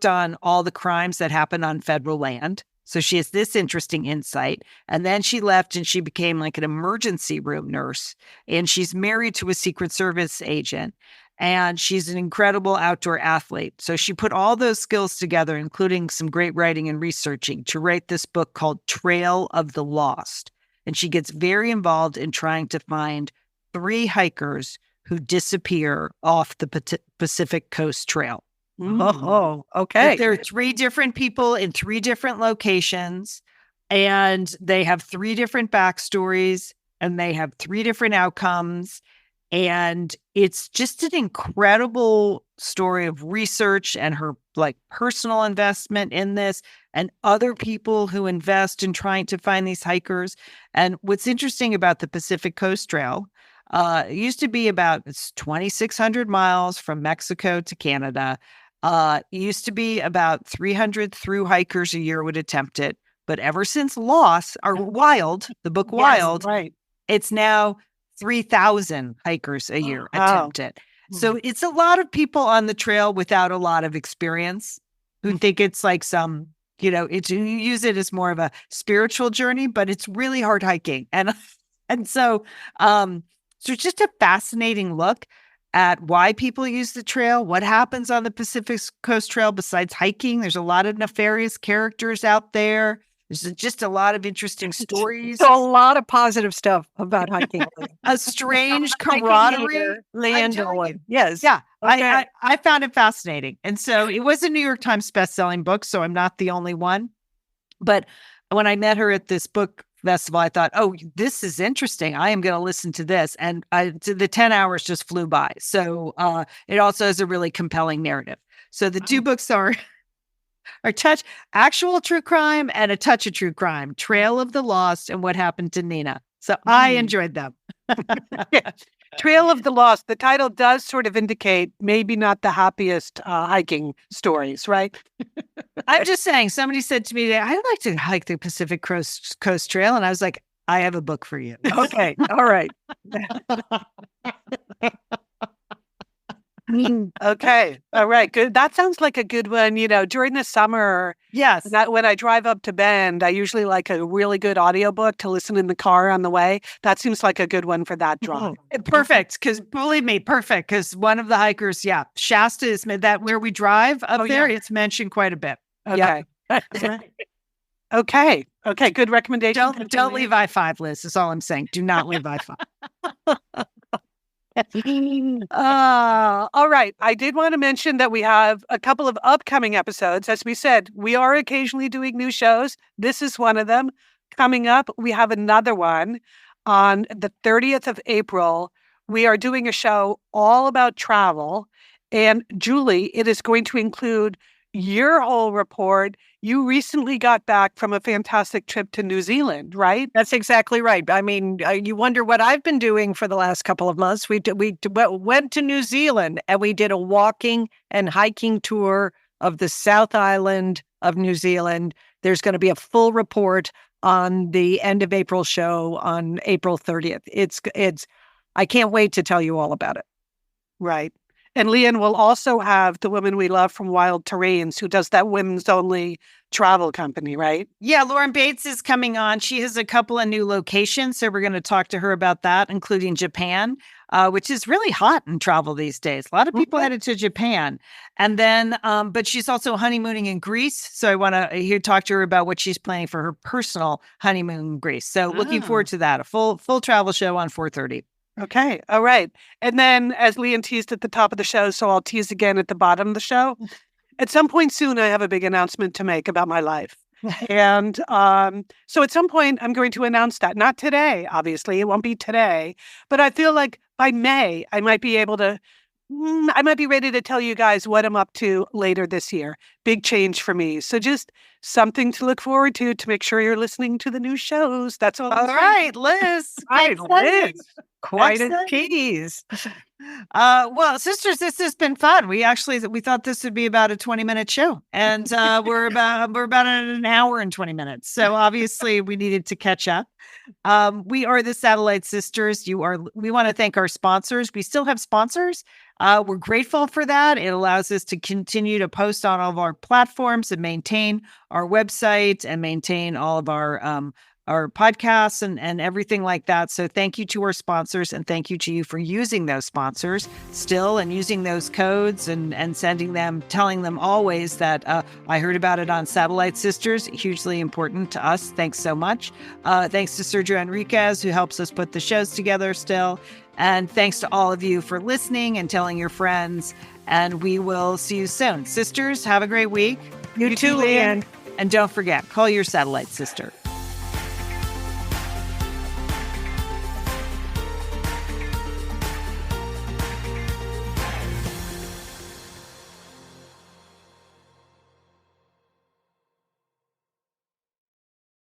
S1: on all the crimes that happened on federal land. So she has this interesting insight. And then she left and she became like an emergency room nurse. And she's married to a Secret Service agent. And she's an incredible outdoor athlete. So she put all those skills together, including some great writing and researching, to write this book called Trail of the Lost. And she gets very involved in trying to find 3 hikers who disappear off the Pacific Coast Trail.
S5: Oh, okay.
S1: There are 3 different people in 3 different locations, and they have 3 different backstories, and they have 3 different outcomes. And it's just an incredible story of research and her like personal investment in this and other people who invest in trying to find these hikers. And what's interesting about the Pacific Coast Trail, it used to be it's 2,600 miles from Mexico to Canada. It used to be about 300 through hikers a year would attempt it. But ever since Wild, the book Wild,
S2: right.
S1: It's now 3,000 hikers a year attempt it. So it's a lot of people on the trail without a lot of experience who think it's like some, you use it as more of a spiritual journey, but it's really hard hiking. And so it's just a fascinating look at why people use the trail, what happens on the Pacific Coast Trail besides hiking. There's a lot of nefarious characters out there. There's just a lot of interesting stories.
S5: So a lot of positive stuff about hiking.
S1: A strange camaraderie.
S5: Lian. Yes.
S1: Yeah.
S5: Okay.
S1: I found it fascinating. And so it was a New York Times bestselling book, so I'm not the only one. But when I met her at this book festival, I thought, oh, this is interesting. I am going to listen to this. And the 10 hours just flew by. So it also has a really compelling narrative. So the 2 books are actual true crime and a touch of true crime, Trail of the Lost and What Happened to Nina. So I enjoyed them.
S2: Trail of the Lost. The title does sort of indicate maybe not the happiest hiking stories, right?
S1: I'm just saying, somebody said to me today, I'd like to hike the Pacific Coast Trail. And I was like, I have a book for you.
S5: Okay. All right.
S2: Okay. All right. Good. That sounds like a good one. During the summer,
S1: Yes.
S2: when I drive up to Bend, I usually like a really good audiobook to listen in the car on the way. That seems like a good one for that drive.
S1: Perfect. Because believe me, perfect. Because one of the hikers, Shasta is that where we drive up there. It's mentioned quite a bit.
S2: Okay. Okay. Okay. Good recommendation.
S1: Don't leave I-5, Liz. That's all I'm saying. Do not leave I-5.
S2: All right. I did want to mention that we have a couple of upcoming episodes. As we said, we are occasionally doing new shows. This is one of them. Coming up, we have another one on the 30th of April. We are doing a show all about travel. And Julie, it is going to include your whole report. You recently got back from a fantastic trip to New Zealand, right?
S5: That's exactly right. I mean, you wonder what I've been doing for the last couple of months. We went to New Zealand and we did a walking and hiking tour of the South Island of New Zealand. There's going to be a full report on the end of April show on April 30th. I can't wait to tell you all about it.
S2: Right. And Lian will also have the woman we love from Wild Terrains, who does that women's only travel company, right?
S1: Yeah, Lauren Bates is coming on. She has a couple of new locations, so we're going to talk to her about that, including Japan, which is really hot in travel these days. A lot of people headed to Japan. And then, but she's also honeymooning in Greece. So I want to talk to her about what she's planning for her personal honeymoon in Greece. So looking forward to that. A full travel show on 4:30.
S2: Okay. All right. And then, as Lian teased at the top of the show, so I'll tease again at the bottom of the show. At some point soon, I have a big announcement to make about my life. And so at some point, I'm going to announce that. Not today, obviously. It won't be today. But I feel like by May, I might be ready to tell you guys what I'm up to later this year. Big change for me. So just something to look forward to make sure you're listening to the new shows. That's all.
S1: All right, Liz.
S5: Right, Liz. Quite a
S1: Excellent.
S5: tease.
S1: Well, sisters, this has been fun. We thought this would be about a 20-minute show, and we're about an hour and 20 minutes. So obviously, we needed to catch up. We are the Satellite Sisters. We want to thank our sponsors. We still have sponsors. We're grateful for that. It allows us to continue to post on all of our platforms and maintain our website and maintain all of our podcasts and everything like that. So thank you to our sponsors, and thank you to you for using those sponsors still and using those codes and sending them, telling them always that I heard about it on Satellite Sisters. Hugely important to us. Thanks so much. Thanks to Sergio Enriquez, who helps us put the shows together still. And thanks to all of you for listening and telling your friends. And we will see you soon. Sisters, have a great week.
S5: You too, Lian.
S1: And don't forget, call your Satellite Sister.